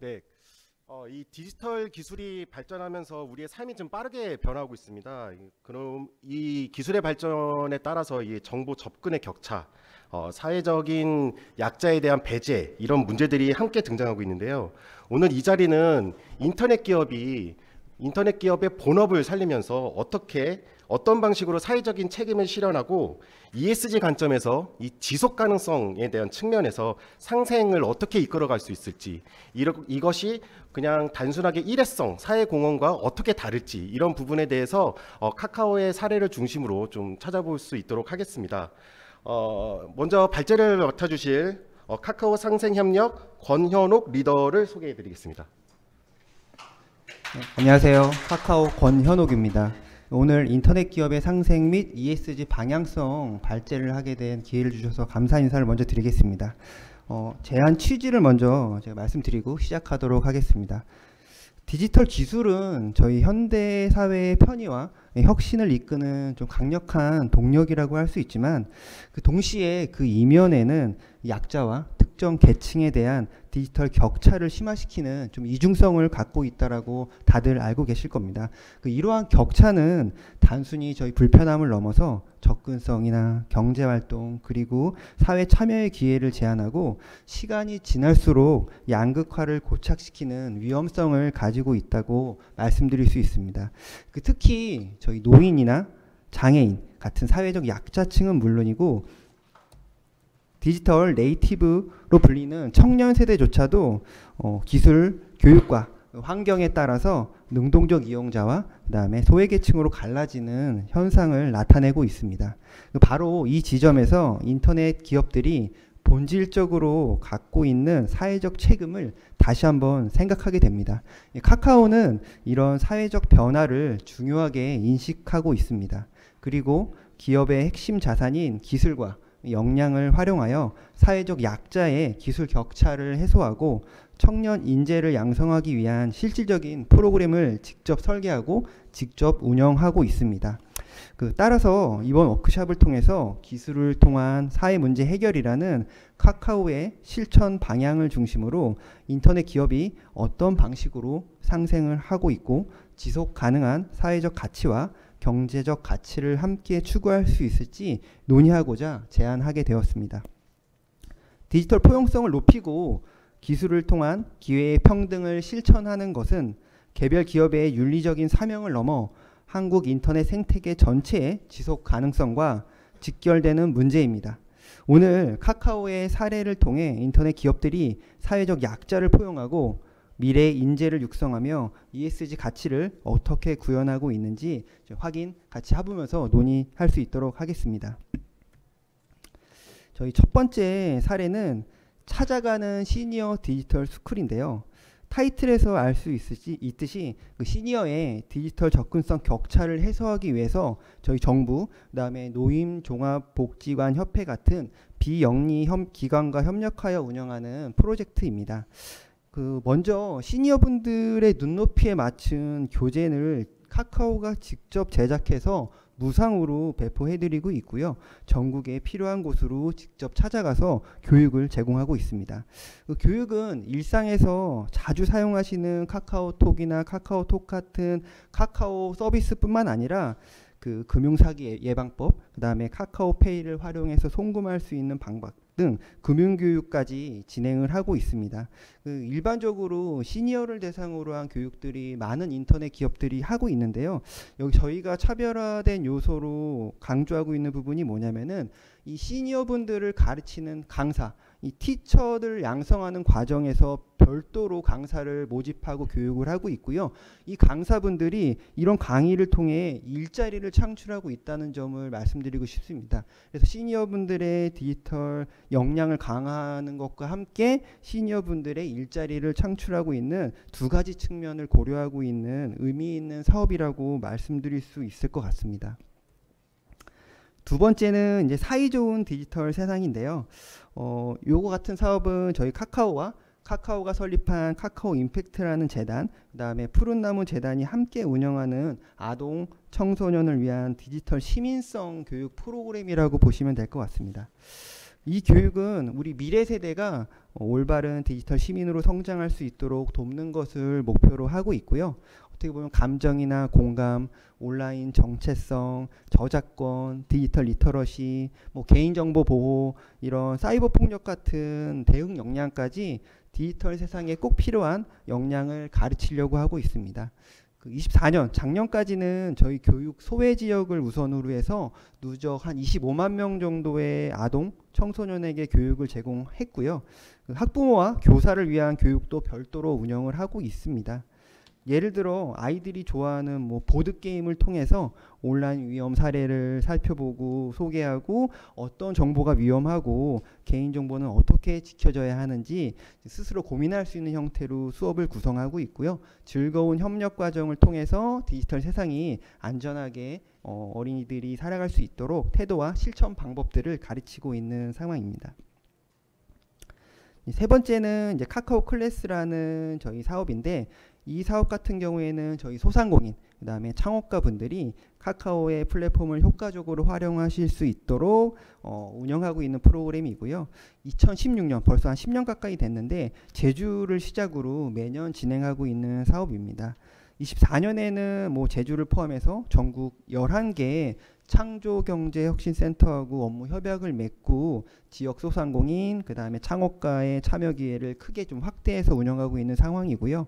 네, 이 디지털 기술이 발전하면서 우리의 삶이 좀 빠르게 변하고 있습니다. 그럼 이 기술의 발전에 따라서 이 정보 접근의 격차, 사회적인 약자에 대한 배제 이런 문제들이 함께 등장하고 있는데요. 오늘 이 자리는 인터넷 기업의 본업을 살리면서 어떤 방식으로 사회적인 책임을 실현하고 ESG 관점에서 이 지속 가능성에 대한 측면에서 상생을 어떻게 이끌어갈 수 있을지, 이것이 그냥 단순하게 일회성 사회 공헌과 어떻게 다를지 이런 부분에 대해서 카카오의 사례를 중심으로 좀 찾아볼 수 있도록 하겠습니다. 먼저 발제를 맡아주실 카카오 상생협력 권현옥 리더를 소개해드리겠습니다. 안녕하세요. 카카오 권현옥입니다. 오늘 인터넷 기업의 상생 및 ESG 방향성 발제를 하게 된 기회를 주셔서 감사 인사를 먼저 드리겠습니다. 제안 취지를 먼저 제가 말씀드리고 시작하도록 하겠습니다. 디지털 기술은 저희 현대 사회의 편의와 혁신을 이끄는 좀 강력한 동력이라고 할 수 있지만, 그 동시에 그 이면에는 약자와 특정 계층에 대한 디지털 격차를 심화시키는 좀 이중성을 갖고 있다라고 다들 알고 계실 겁니다. 이러한 격차는 단순히 저희 불편함을 넘어서 접근성이나 경제활동 그리고 사회 참여의 기회를 제한하고 시간이 지날수록 양극화를 고착시키는 위험성을 가지고 있다고 말씀드릴 수 있습니다. 특히 저희 노인이나 장애인 같은 사회적 약자층은 물론이고 디지털 네이티브로 불리는 청년 세대조차도 기술, 교육과 환경에 따라서 능동적 이용자와 그다음에 소외계층으로 갈라지는 현상을 나타내고 있습니다. 바로 이 지점에서 인터넷 기업들이 본질적으로 갖고 있는 사회적 책임을 다시 한번 생각하게 됩니다. 카카오는 이런 사회적 변화를 중요하게 인식하고 있습니다. 그리고 기업의 핵심 자산인 기술과 역량을 활용하여 사회적 약자의 기술 격차를 해소하고 청년 인재를 양성하기 위한 실질적인 프로그램을 직접 설계하고 직접 운영하고 있습니다. 따라서 이번 워크숍을 통해서 기술을 통한 사회 문제 해결이라는 카카오의 실천 방향을 중심으로 인터넷 기업이 어떤 방식으로 상생을 하고 있고 지속 가능한 사회적 가치와 경제적 가치를 함께 추구할 수 있을지 논의하고자 제안하게 되었습니다. 디지털 포용성을 높이고 기술을 통한 기회의 평등을 실천하는 것은 개별 기업의 윤리적인 사명을 넘어 한국 인터넷 생태계 전체의 지속 가능성과 직결되는 문제입니다. 오늘 카카오의 사례를 통해 인터넷 기업들이 사회적 약자를 포용하고 미래의 인재를 육성하며 ESG 가치를 어떻게 구현하고 있는지 확인 같이 해보면서 논의할 수 있도록 하겠습니다. 저희 첫 번째 사례는 찾아가는 시니어 디지털 스쿨인데요. 타이틀에서 알 수 있듯이 시니어의 디지털 접근성 격차를 해소하기 위해서 저희 정부, 그다음에 노인종합복지관 협회 같은 비영리 기관과 협력하여 운영하는 프로젝트입니다. 먼저 시니어분들의 눈높이에 맞춘 교재를 카카오가 직접 제작해서 무상으로 배포해드리고 있고요. 전국에 필요한 곳으로 직접 찾아가서 교육을 제공하고 있습니다. 교육은 일상에서 자주 사용하시는 카카오톡이나 카카오톡 같은 카카오 서비스뿐만 아니라 금융사기 예방법, 그다음에 카카오페이를 활용해서 송금할 수 있는 방법 등 금융교육까지 진행을 하고 있습니다. 일반적으로 시니어를 대상으로 한 교육들이 많은 인터넷 기업들이 하고 있는데요. 여기 저희가 차별화된 요소로 강조하고 있는 부분이 뭐냐면은 이 시니어분들을 가르치는 강사, 이 티처들 양성하는 과정에서 별도로 강사를 모집하고 교육을 하고 있고요. 이 강사분들이 이런 강의를 통해 일자리를 창출하고 있다는 점을 말씀드리고 싶습니다. 그래서 시니어분들의 디지털 역량을 강화하는 것과 함께 시니어분들의 일자리를 창출하고 있는 두 가지 측면을 고려하고 있는 의미 있는 사업이라고 말씀드릴 수 있을 것 같습니다. 두 번째는 이제 사이좋은 디지털 세상인데요. 요거 같은 사업은 저희 카카오가 설립한 카카오 임팩트라는 재단, 그다음에 푸른나무 재단이 함께 운영하는 아동 청소년을 위한 디지털 시민성 교육 프로그램이라고 보시면 될 것 같습니다. 이 교육은 우리 미래 세대가 올바른 디지털 시민으로 성장할 수 있도록 돕는 것을 목표로 하고 있고요. 어떻게 보면 감정이나 공감, 온라인 정체성, 저작권, 디지털 리터러시, 뭐 개인정보 보호, 이런 사이버 폭력 같은 대응 역량까지 디지털 세상에 꼭 필요한 역량을 가르치려고 하고 있습니다. 24년 작년까지는 저희 교육 소외 지역을 우선으로 해서 누적 한 25만 명 정도의 아동 청소년에게 교육을 제공했고요. 학부모와 교사를 위한 교육도 별도로 운영을 하고 있습니다. 예를 들어 아이들이 좋아하는 뭐 보드 게임을 통해서 온라인 위험 사례를 살펴보고 소개하고 어떤 정보가 위험하고 개인 정보는 어떻게 지켜져야 하는지 스스로 고민할 수 있는 형태로 수업을 구성하고 있고요. 즐거운 협력 과정을 통해서 디지털 세상이 안전하게 어린이들이 살아갈 수 있도록 태도와 실천 방법들을 가르치고 있는 상황입니다. 세 번째는 이제 카카오 클래스라는 저희 사업인데, 이 사업 같은 경우에는 저희 소상공인, 그 다음에 창업가 분들이 카카오의 플랫폼을 효과적으로 활용하실 수 있도록 운영하고 있는 프로그램이고요. 2016년, 벌써 한 10년 가까이 됐는데 제주를 시작으로 매년 진행하고 있는 사업입니다. 24년에는 뭐 제주를 포함해서 전국 11개 창조경제혁신센터하고 업무 협약을 맺고 지역 소상공인, 그 다음에 창업가의 참여 기회를 크게 좀 확대해서 운영하고 있는 상황이고요.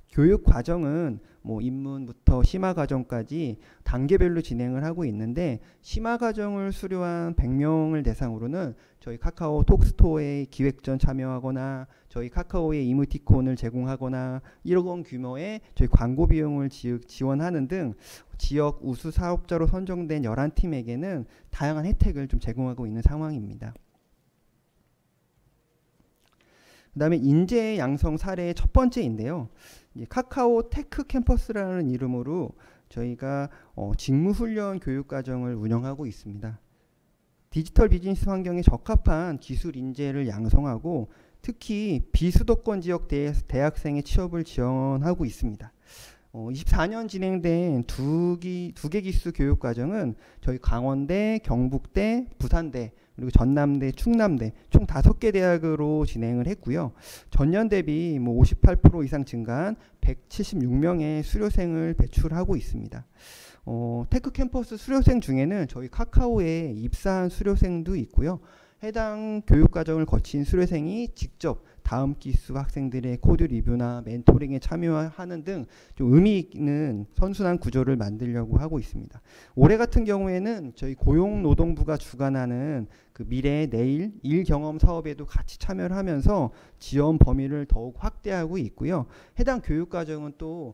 교육 과정은 뭐 입문부터 심화 과정까지 단계별로 진행을 하고 있는데, 심화 과정을 수료한 100명을 대상으로는 저희 카카오 톡스토어에 기획전 참여하거나 저희 카카오의 이모티콘을 제공하거나 1억 원 규모의 저희 광고 비용을 지원하는 등 지역 우수 사업자로 선정된 11팀에게는 다양한 혜택을 좀 제공하고 있는 상황입니다. 그 다음에 인재 양성 사례의 첫 번째인데요. 카카오 테크 캠퍼스라는 이름으로 저희가 직무훈련 교육과정을 운영하고 있습니다. 디지털 비즈니스 환경에 적합한 기술 인재를 양성하고 특히 비수도권 지역 대학생의 취업을 지원하고 있습니다. 24년 진행된 두 개 기수 교육 과정은 저희 강원대, 경북대, 부산대, 그리고 전남대, 충남대 총 5개 대학으로 진행을 했고요. 전년 대비 뭐 58% 이상 증가한 176명의 수료생을 배출하고 있습니다. 테크 캠퍼스 수료생 중에는 저희 카카오에 입사한 수료생도 있고요. 해당 교육과정을 거친 수료생이 직접 다음 기수 학생들의 코드 리뷰나 멘토링에 참여하는 등 좀 의미 있는 선순환 구조를 만들려고 하고 있습니다. 올해 같은 경우에는 저희 고용노동부가 주관하는 그 미래 내일 일 경험 사업에도 같이 참여를 하면서 지원 범위를 더욱 확대하고 있고요. 해당 교육과정은 또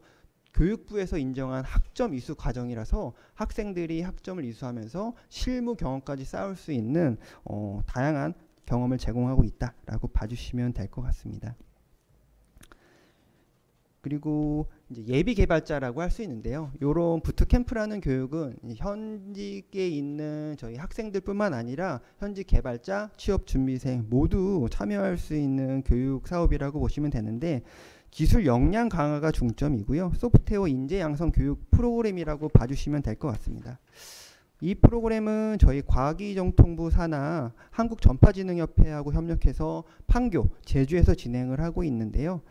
교육부에서 인정한 학점 이수 과정이라서 학생들이 학점을 이수하면서 실무 경험까지 쌓을 수 있는 다양한 경험을 제공하고 있다라고 봐주시면 될 것 같습니다. 그리고 이제 예비 개발자라고 할 수 있는데요. 이런 부트캠프라는 교육은 현직에 있는 저희 학생들뿐만 아니라 현직 개발자, 취업 준비생 모두 참여할 수 있는 교육 사업이라고 보시면 되는데, 기술 역량 강화가 중점이고요. 소프트웨어 인재 양성 교육 프로그램이라고 봐주시면 될 것 같습니다. 이 프로그램은 저희 과학기정통부 산하 한국전파진흥협회하고 협력해서 판교, 제주에서 진행을 하고 있는데요.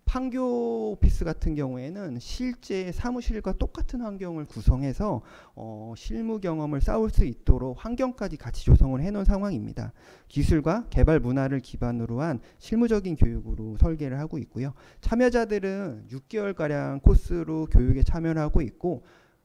판교 오피스 같은 경우에는 실제 사무실과 똑같은 환경을 구성해서 실무 경험을 쌓을 수 있도록 환경까지 같이 조성을 해놓은 상황입니다. 기술과 개발 문화를 기반으로 한 실무적인 교육으로 설계를 하고 있고요. 참여자들은 6개월가량 코스로 교육에 참여를 하고 있고,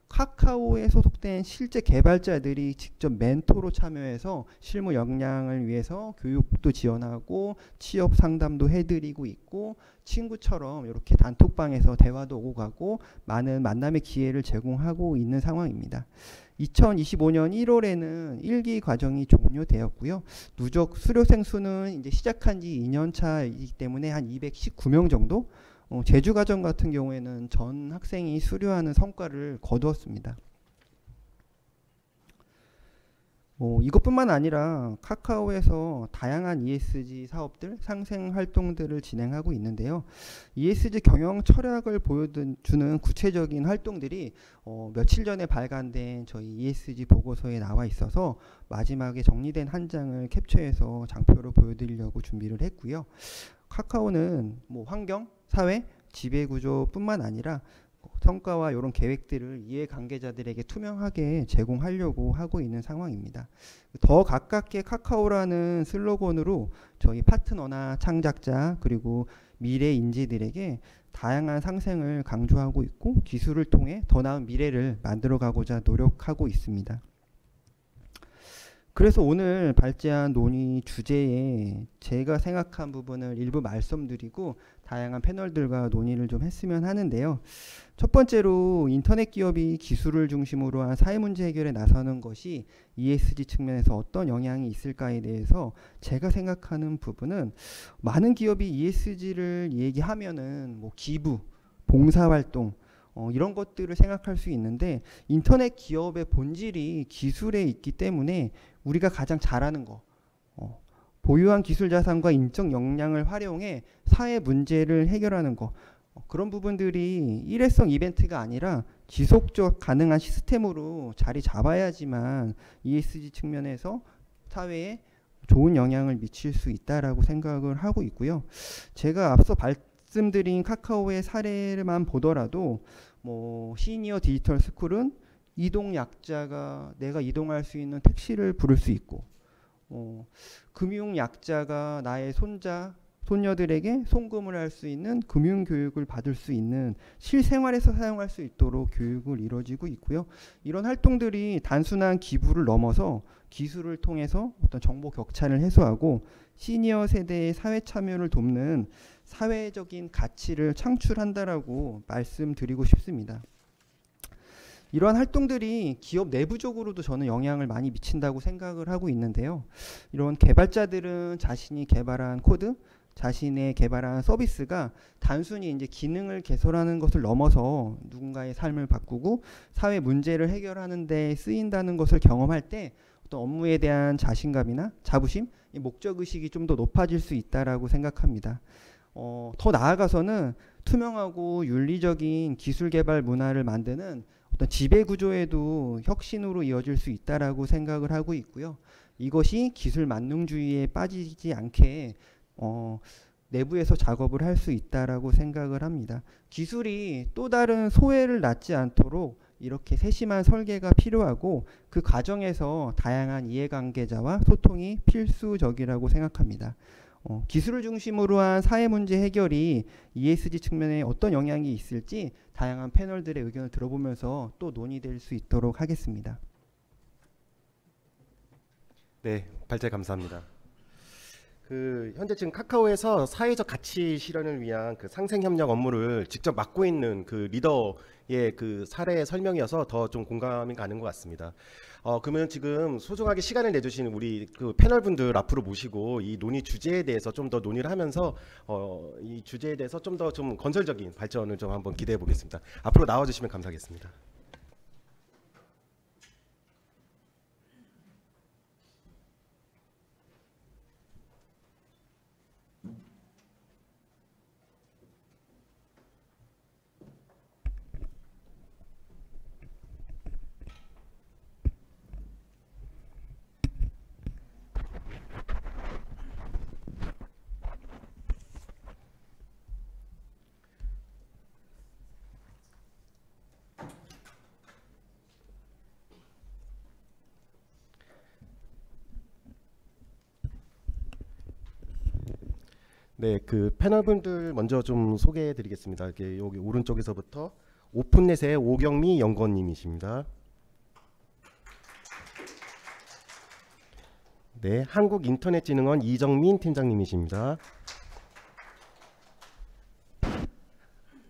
카카오에 소속된 실제 개발자들이 직접 멘토로 참여해서 실무 역량을 위해서 교육도 지원하고 취업 상담도 해드리고 있고, 친구처럼 이렇게 단톡방에서 대화도 오고 가고 많은 만남의 기회를 제공하고 있는 상황입니다. 2025년 1월에는 1기 과정이 종료되었고요. 누적 수료생 수는 이제 시작한 지 2년 차이기 때문에 한 219명 정도. 제주 과정 같은 경우에는 전 학생이 수료하는 성과를 거두었습니다. 이것뿐만 아니라 카카오에서 다양한 ESG 사업들, 상생 활동들을 진행하고 있는데요. ESG 경영 철학을 보여주는 구체적인 활동들이 며칠 전에 발간된 저희 ESG 보고서에 나와 있어서 마지막에 정리된 한 장을 캡처해서 장표로 보여드리려고 준비를 했고요. 카카오는 환경, 사회, 지배구조뿐만 아니라 성과와 이런 계획들을 이해관계자들에게 투명하게 제공하려고 하고 있는 상황입니다. 더 가깝게 카카오라는 슬로건으로 저희 파트너나 창작자 그리고 미래 인재들에게 다양한 상생을 강조하고 있고 기술을 통해 더 나은 미래를 만들어가고자 노력하고 있습니다. 그래서 오늘 발제한 논의 주제에 제가 생각한 부분을 일부 말씀드리고 다양한 패널들과 논의를 좀 했으면 하는데요. 첫 번째로 인터넷 기업이 기술을 중심으로 한 사회 문제 해결에 나서는 것이 ESG 측면에서 어떤 영향이 있을까에 대해서 제가 생각하는 부분은 많은 기업이 ESG를 얘기하면은 기부, 봉사활동 이런 것들을 생각할 수 있는데 인터넷 기업의 본질이 기술에 있기 때문에 우리가 가장 잘하는 거 보유한 기술 자산과 인적 역량을 활용해 사회 문제를 해결하는 거 그런 부분들이 일회성 이벤트가 아니라 지속적 가능한 시스템으로 자리 잡아야지만 ESG 측면에서 사회에 좋은 영향을 미칠 수 있다라고 생각을 하고 있고요. 제가 앞서 말씀드린 카카오의 사례만 보더라도 시니어 디지털 스쿨은 이동 약자가 내가 이동할 수 있는 택시를 부를 수 있고 금융 약자가 나의 손자, 손녀들에게 송금을 할 수 있는 금융 교육을 받을 수 있는 실생활에서 사용할 수 있도록 교육을 이루어지고 있고요. 이런 활동들이 단순한 기부를 넘어서 기술을 통해서 어떤 정보 격차를 해소하고 시니어 세대의 사회 참여를 돕는 사회적인 가치를 창출한다라고 말씀드리고 싶습니다. 이러한 활동들이 기업 내부적으로도 저는 영향을 많이 미친다고 생각을 하고 있는데요. 이런 개발자들은 자신이 개발한 코드, 자신의 개발한 서비스가 단순히 이제 기능을 개선하는 것을 넘어서 누군가의 삶을 바꾸고 사회 문제를 해결하는 데 쓰인다는 것을 경험할 때 어떤 업무에 대한 자신감이나 자부심, 목적의식이 좀 더 높아질 수 있다라고 생각합니다. 더 나아가서는 투명하고 윤리적인 기술 개발 문화를 만드는 어떤 지배 구조에도 혁신으로 이어질 수 있다라고 생각을 하고 있고요. 이것이 기술 만능주의에 빠지지 않게 내부에서 작업을 할 수 있다라고 생각을 합니다. 기술이 또 다른 소외를 낳지 않도록 이렇게 세심한 설계가 필요하고 그 과정에서 다양한 이해관계자와 소통이 필수적이라고 생각합니다. 기술을 중심으로 한 사회 문제 해결이 ESG 측면에 어떤 영향이 있을지 다양한 패널들의 의견을 들어보면서 또 논의될 수 있도록 하겠습니다. 네, 발제 감사합니다. 현재 지금 카카오에서 사회적 가치 실현을 위한 상생 협력 업무를 직접 맡고 있는 리더의 사례 설명이어서 더 좀 공감이 가는 것 같습니다. 그러면 지금 소중하게 시간을 내주신 우리 패널분들 앞으로 모시고 이 논의 주제에 대해서 좀 더 논의를 하면서 이 주제에 대해서 좀 더 좀 건설적인 발전을 좀 한번 기대해 보겠습니다. 앞으로 나와주시면 감사하겠습니다. 네, 패널분들 먼저 좀 소개해 드리겠습니다. 여기 오른쪽에서부터 오픈넷의 오경미 연구원님이십니다. 네, 한국인터넷진흥원 이정민 팀장님이십니다.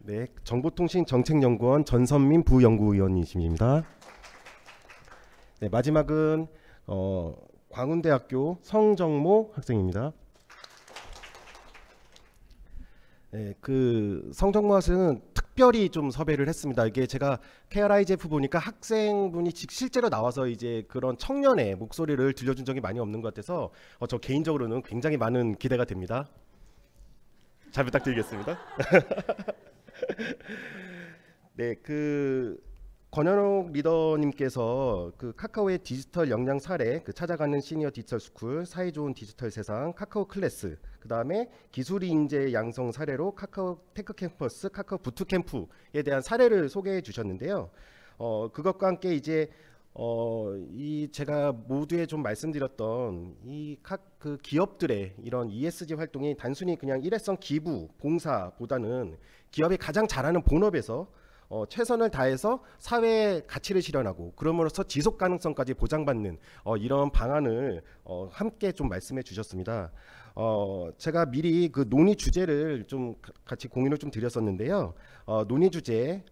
네, 정보통신정책연구원 전선민 부연구위원이십니다. 네, 마지막은 광운대학교 성정모 학생입니다. 네, 성정모 학생은 특별히 좀 섭외를 했습니다. 이게 제가 KRIGF 보니까 학생분이 실제로 나와서 이제 그런 청년의 목소리를 들려준 적이 많이 없는 것 같아서 저 개인적으로는 굉장히 많은 기대가 됩니다. 잘 부탁드리겠습니다. 네, 권현옥 리더님께서 카카오의 디지털 역량 사례, 찾아가는 시니어 디지털 스쿨, 사이 좋은 디지털 세상, 카카오 클래스, 그 다음에 기술 인재 양성 사례로 카카오 테크 캠퍼스, 카카오 부트 캠프에 대한 사례를 소개해 주셨는데요. 그것과 함께 이제 제가 모두에 좀 말씀드렸던 그 기업들의 이런 ESG 활동이 단순히 그냥 일회성 기부, 봉사보다는 기업이 가장 잘하는 본업에서 최선을 다해서 사회의 가치를 실현하고 그럼으로써 지속 가능성까지 보장받는 이런 방안을 함께 좀 말씀해 주셨습니다. 제가 미리 그 논의 주제를 좀 같이 공유를 좀 드렸었는데요. 논의 주제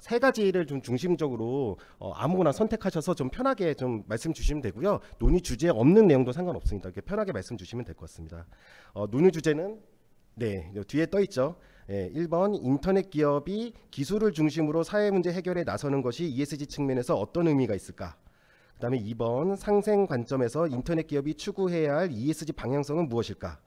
세 가지를 좀 중심적으로 아무거나 선택하셔서 좀 편하게 좀 말씀 주시면 되고요. 논의 주제에 없는 내용도 상관없습니다. 이렇게 편하게 말씀 주시면 될 것 같습니다. 논의 주제는 네, 뒤에 떠 있죠. 1번 인터넷 기업이 기술을 중심으로 사회 문제 해결에 나서는 것이 ESG 측면에서 어떤 의미가 있을까? 그 다음에 2번 상생 관점에서 인터넷 기업이 추구해야 할 ESG 방향성은 무엇일까?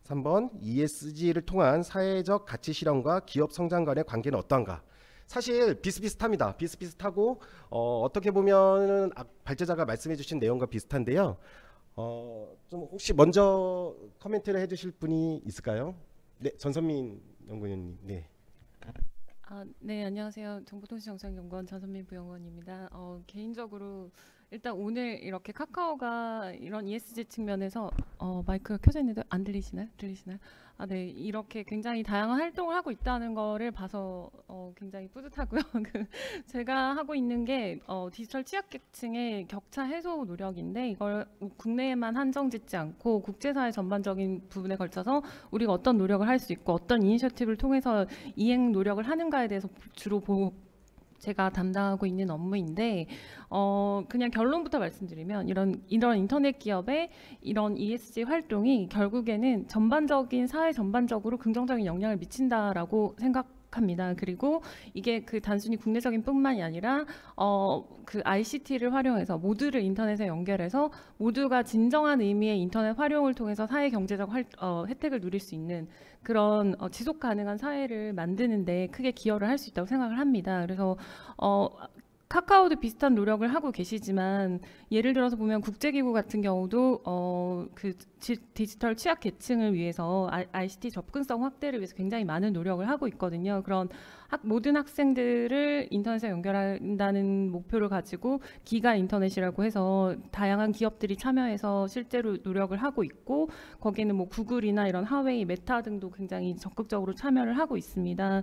3번 ESG를 통한 사회적 가치 실현과 기업 성장 간의 관계는 어떠한가? 사실 비슷비슷합니다. 비슷비슷하고 어떻게 보면 발제자가 말씀해 주신 내용과 비슷한데요. 좀 혹시 먼저 코멘트를 해주실 분이 있을까요? 네, 전선민 연구위원님. 네. 네, 안녕하세요. 정보통신정책연구원 전선민 부연구원입니다. 개인적으로 일단 오늘 이렇게 카카오가 이런 ESG 측면에서 마이크가 켜져 있는데 안 들리시나요? 들리시나요? 네, 이렇게 굉장히 다양한 활동을 하고 있다는 거를 봐서 굉장히 뿌듯하고요. 제가 하고 있는 게 디지털 취약계층의 격차 해소 노력인데 이걸 국내에만 한정짓지 않고 국제사회 전반적인 부분에 걸쳐서 우리가 어떤 노력을 할 수 있고 어떤 이니셔티브를 통해서 이행 노력을 하는가에 대해서 주로 제가 담당하고 있는 업무인데 그냥 결론부터 말씀드리면 이런 인터넷 기업의 이런 ESG 활동이 결국에는 전반적인 사회 전반적으로 긍정적인 영향을 미친다라고 생각합니다. 그리고 이게 단순히 국내적인 뿐만이 아니라 ICT를 활용해서 모두를 인터넷에 연결해서 모두가 진정한 의미의 인터넷 활용을 통해서 사회 경제적 혜택을 누릴 수 있는 그런 지속 가능한 사회를 만드는데 크게 기여를 할 수 있다고 생각을 합니다. 그래서 카카오도 비슷한 노력을 하고 계시지만 예를 들어서 보면 국제기구 같은 경우도 디지털 취약 계층을 위해서 ICT 접근성 확대를 위해서 굉장히 많은 노력을 하고 있거든요. 그런 모든 학생들을 인터넷에 연결한다는 목표를 가지고 기가 인터넷이라고 해서 다양한 기업들이 참여해서 실제로 노력을 하고 있고 거기에는 뭐 구글이나 이런 하웨이, 메타 등도 굉장히 적극적으로 참여를 하고 있습니다.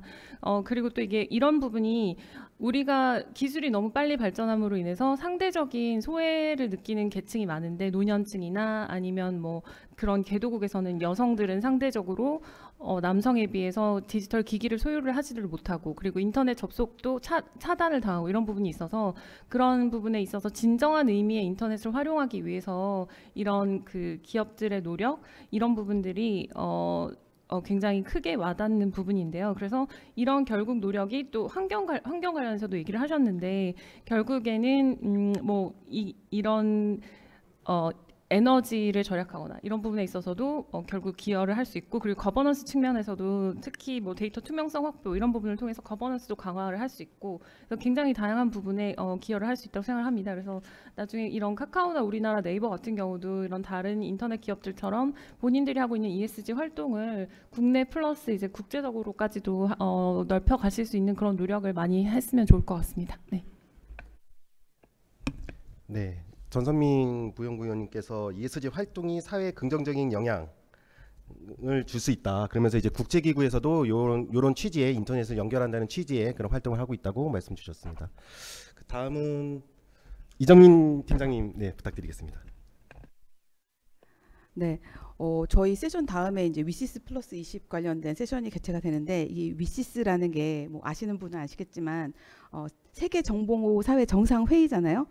그리고 또 이게 이런 부분이 우리가 기술이 너무 빨리 발전함으로 인해서 상대적인 소외를 느끼는 계층이 많은데 노년층이나 아니면 뭐 그런 개도국에서는 여성들은 상대적으로 남성에 비해서 디지털 기기를 소유를 하지를 못하고 그리고 인터넷 접속도 차단을 당하고 이런 부분이 있어서 그런 부분에 있어서 진정한 의미의 인터넷을 활용하기 위해서 이런 기업들의 노력 이런 부분들이 굉장히 크게 와닿는 부분인데요. 그래서 이런 결국 노력이 또 환경 관련해서도 얘기를 하셨는데 결국에는 이런 에너지를 절약하거나 이런 부분에 있어서도 결국 기여를 할 수 있고 그리고 거버넌스 측면에서도 특히 뭐 데이터 투명성 확보 이런 부분을 통해서 거버넌스도 강화를 할 수 있고 그래서 굉장히 다양한 부분에 기여를 할 수 있다고 생각을 합니다. 그래서 나중에 이런 카카오나 우리나라 네이버 같은 경우도 이런 다른 인터넷 기업들처럼 본인들이 하고 있는 ESG 활동을 국내 플러스 이제 국제적으로까지도 넓혀 가실 수 있는 그런 노력을 많이 했으면 좋을 것 같습니다. 네. 네. 전선민 부연구위원님께서 ESG 활동이 사회에 긍정적인 영향을 줄 수 있다. 그러면서 이제 국제기구에서도 요런 취지의 인터넷을 연결한다는 취지의 그런 활동을 하고 있다고 말씀 주셨습니다. 다음은 이정민 팀장님 부탁드리겠습니다. 네, 저희 세션 다음에 이제 위시스 플러스 20 관련된 세션이 개최가 되는데, 이 위시스라는 게 뭐 아시는 분은 아시겠지만 세계 정보 사회 정상 회의잖아요.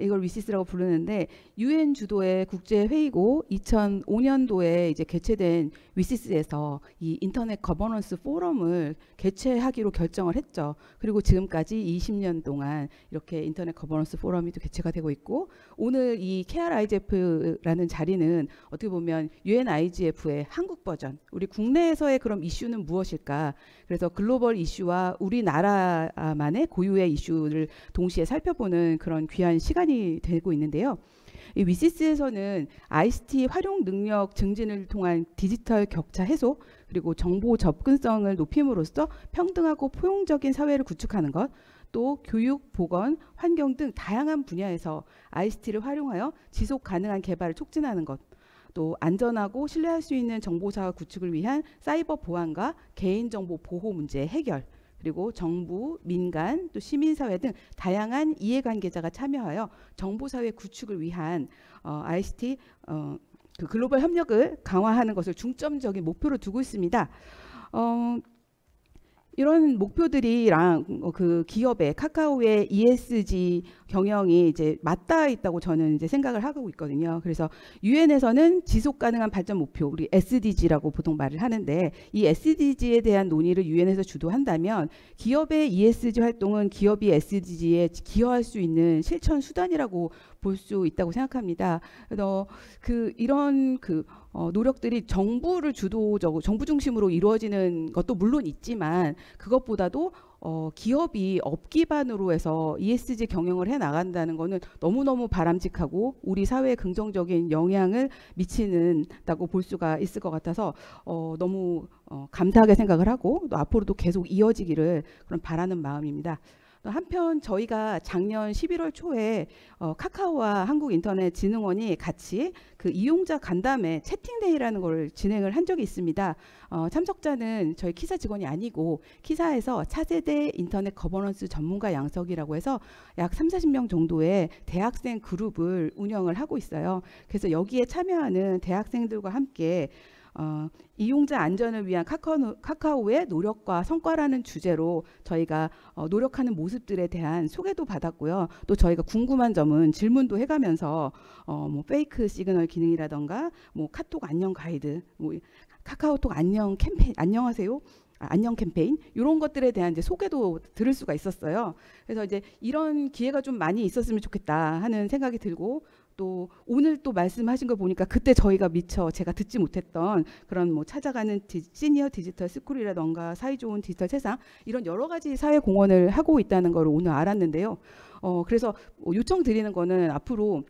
이걸 위시스라고 부르는데 유엔 주도의 국제 회의고 2005년도에 이제 개최된 위시스에서 이 인터넷 거버넌스 포럼을 개최하기로 결정을 했죠. 그리고 지금까지 20년 동안 이렇게 인터넷 거버넌스 포럼이 또 개최가 되고 있고, 오늘 이 KRIGF라는 자리는 어떻게 보면 UNIGF의 한국 버전, 우리 국내에서의 그런 이슈는 무엇일까? 그래서 글로벌 이슈와 우리나라만의 고유의 이슈를 동시에 살펴보는 그런 귀한 시간이 되고 있는데요. 이 위시스에서는 ICT 활용 능력 증진을 통한 디지털 격차 해소, 그리고 정보 접근성을 높임으로써 평등하고 포용적인 사회를 구축하는 것, 또 교육, 보건, 환경 등 다양한 분야에서 ICT를 활용하여 지속 가능한 개발을 촉진하는 것, 또 안전하고 신뢰할 수 있는 정보사회 구축을 위한 사이버 보안과 개인정보 보호 문제 해결, 그리고 정부, 민간, 또 시민사회 등 다양한 이해관계자가 참여하여 정보사회 구축을 위한 ICT 그 글로벌 협력을 강화하는 것을 중점적인 목표로 두고 있습니다. 이런 목표들이랑 그 기업의 카카오의 ESG 경영이 이제 맞닿아 있다고 저는 이제 생각을 하고 있거든요. 그래서 유엔에서는 지속 가능한 발전 목표, 우리 SDG라고 보통 말을 하는데, 이 SDG에 대한 논의를 유엔에서 주도한다면 기업의 ESG 활동은 기업이 SDG에 기여할 수 있는 실천 수단이라고 볼 수 있다고 생각합니다. 그래서 이런 노력들이 정부를 주도적으로 정부 중심으로 이루어지는 것도 물론 있지만, 그것보다도 기업이 업 기반으로 해서 ESG 경영을 해 나간다는 것은 너무너무 바람직하고 우리 사회에 긍정적인 영향을 미치는다고 볼 수가 있을 것 같아서 너무 감사하게 생각을 하고, 또 앞으로도 계속 이어지기를 그런 바라는 마음입니다. 한편 저희가 작년 11월 초에 카카오와 한국인터넷진흥원이 같이 그 이용자 간담회 채팅데이라는 걸 진행을 한 적이 있습니다. 참석자는 저희 키사 직원이 아니고 키사에서 차세대 인터넷 거버넌스 전문가 양석이라고 해서 약 30-40명 정도의 대학생 그룹을 운영을 하고 있어요. 그래서 여기에 참여하는 대학생들과 함께 이용자 안전을 위한 카카오의 노력과 성과라는 주제로 저희가 노력하는 모습들에 대한 소개도 받았고요. 또 저희가 궁금한 점은 질문도 해가면서 뭐 페이크 시그널 기능이라던가 뭐 카톡 안녕 가이드, 뭐 카카오톡 안녕 캠페인, 안녕하세요, 안녕 캠페인, 이런 것들에 대한 이제 소개도 들을 수가 있었어요. 그래서 이제 이런 기회가 좀 많이 있었으면 좋겠다 하는 생각이 들고, 또 오늘 또 말씀하신 거 보니까 그때 저희가 미처 제가 듣지 못했던 그런 뭐 찾아가는 시니어 디지털 스쿨이라던가 사이좋은 디지털 세상, 이런 여러 가지 사회 공헌을 하고 있다는 걸 오늘 알았는데요. 그래서 요청드리는 거는 앞으로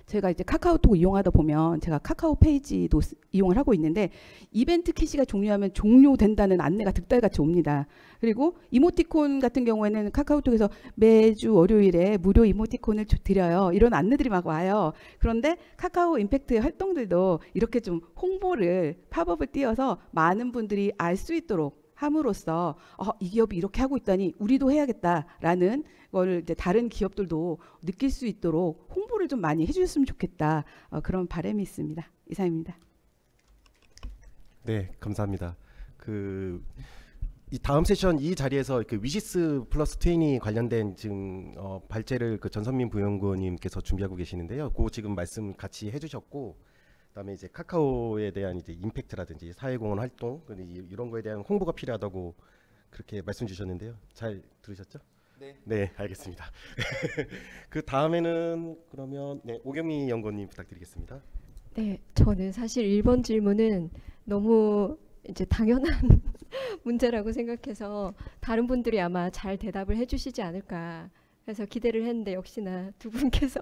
제가 이제 카카오톡 이용하다 보면 제가 카카오 페이지도 이용을 하고 있는데, 이벤트 캐시가 종료하면 종료된다는 안내가 득달같이 옵니다. 그리고 이모티콘 같은 경우에는 카카오톡에서 매주 월요일에 무료 이모티콘을 드려요, 이런 안내들이 막 와요. 그런데 카카오 임팩트의 활동들도 이렇게 좀 홍보를 팝업을 띄워서 많은 분들이 알 수 있도록 함으로써 이 기업이 이렇게 하고 있다니 우리도 해야겠다라는 걸 이제 다른 기업들도 느낄 수 있도록 홍보를 좀 많이 해주셨으면 좋겠다, 그런 바람이 있습니다. 이상입니다. 네, 감사합니다. 이 다음 세션 이 자리에서 그 위시스 플러스 20 관련된 지금 발제를 그 전선민 부연구원님께서 준비하고 계시는데요. 그 지금 말씀 같이 해주셨고, 그다음에 이제 카카오에 대한 이제 임팩트라든지 사회공헌 활동, 이런 거에 대한 홍보가 필요하다고 그렇게 말씀 주셨는데요. 잘 들으셨죠? 네. 네, 알겠습니다. 그 다음에는 그러면 오경미 연구원님 부탁드리겠습니다. 네, 저는 사실 1번 질문은 너무 이제 당연한 문제라고 생각해서 다른 분들이 아마 잘 대답을 해주시지 않을까 해서 기대를 했는데, 역시나 두 분께서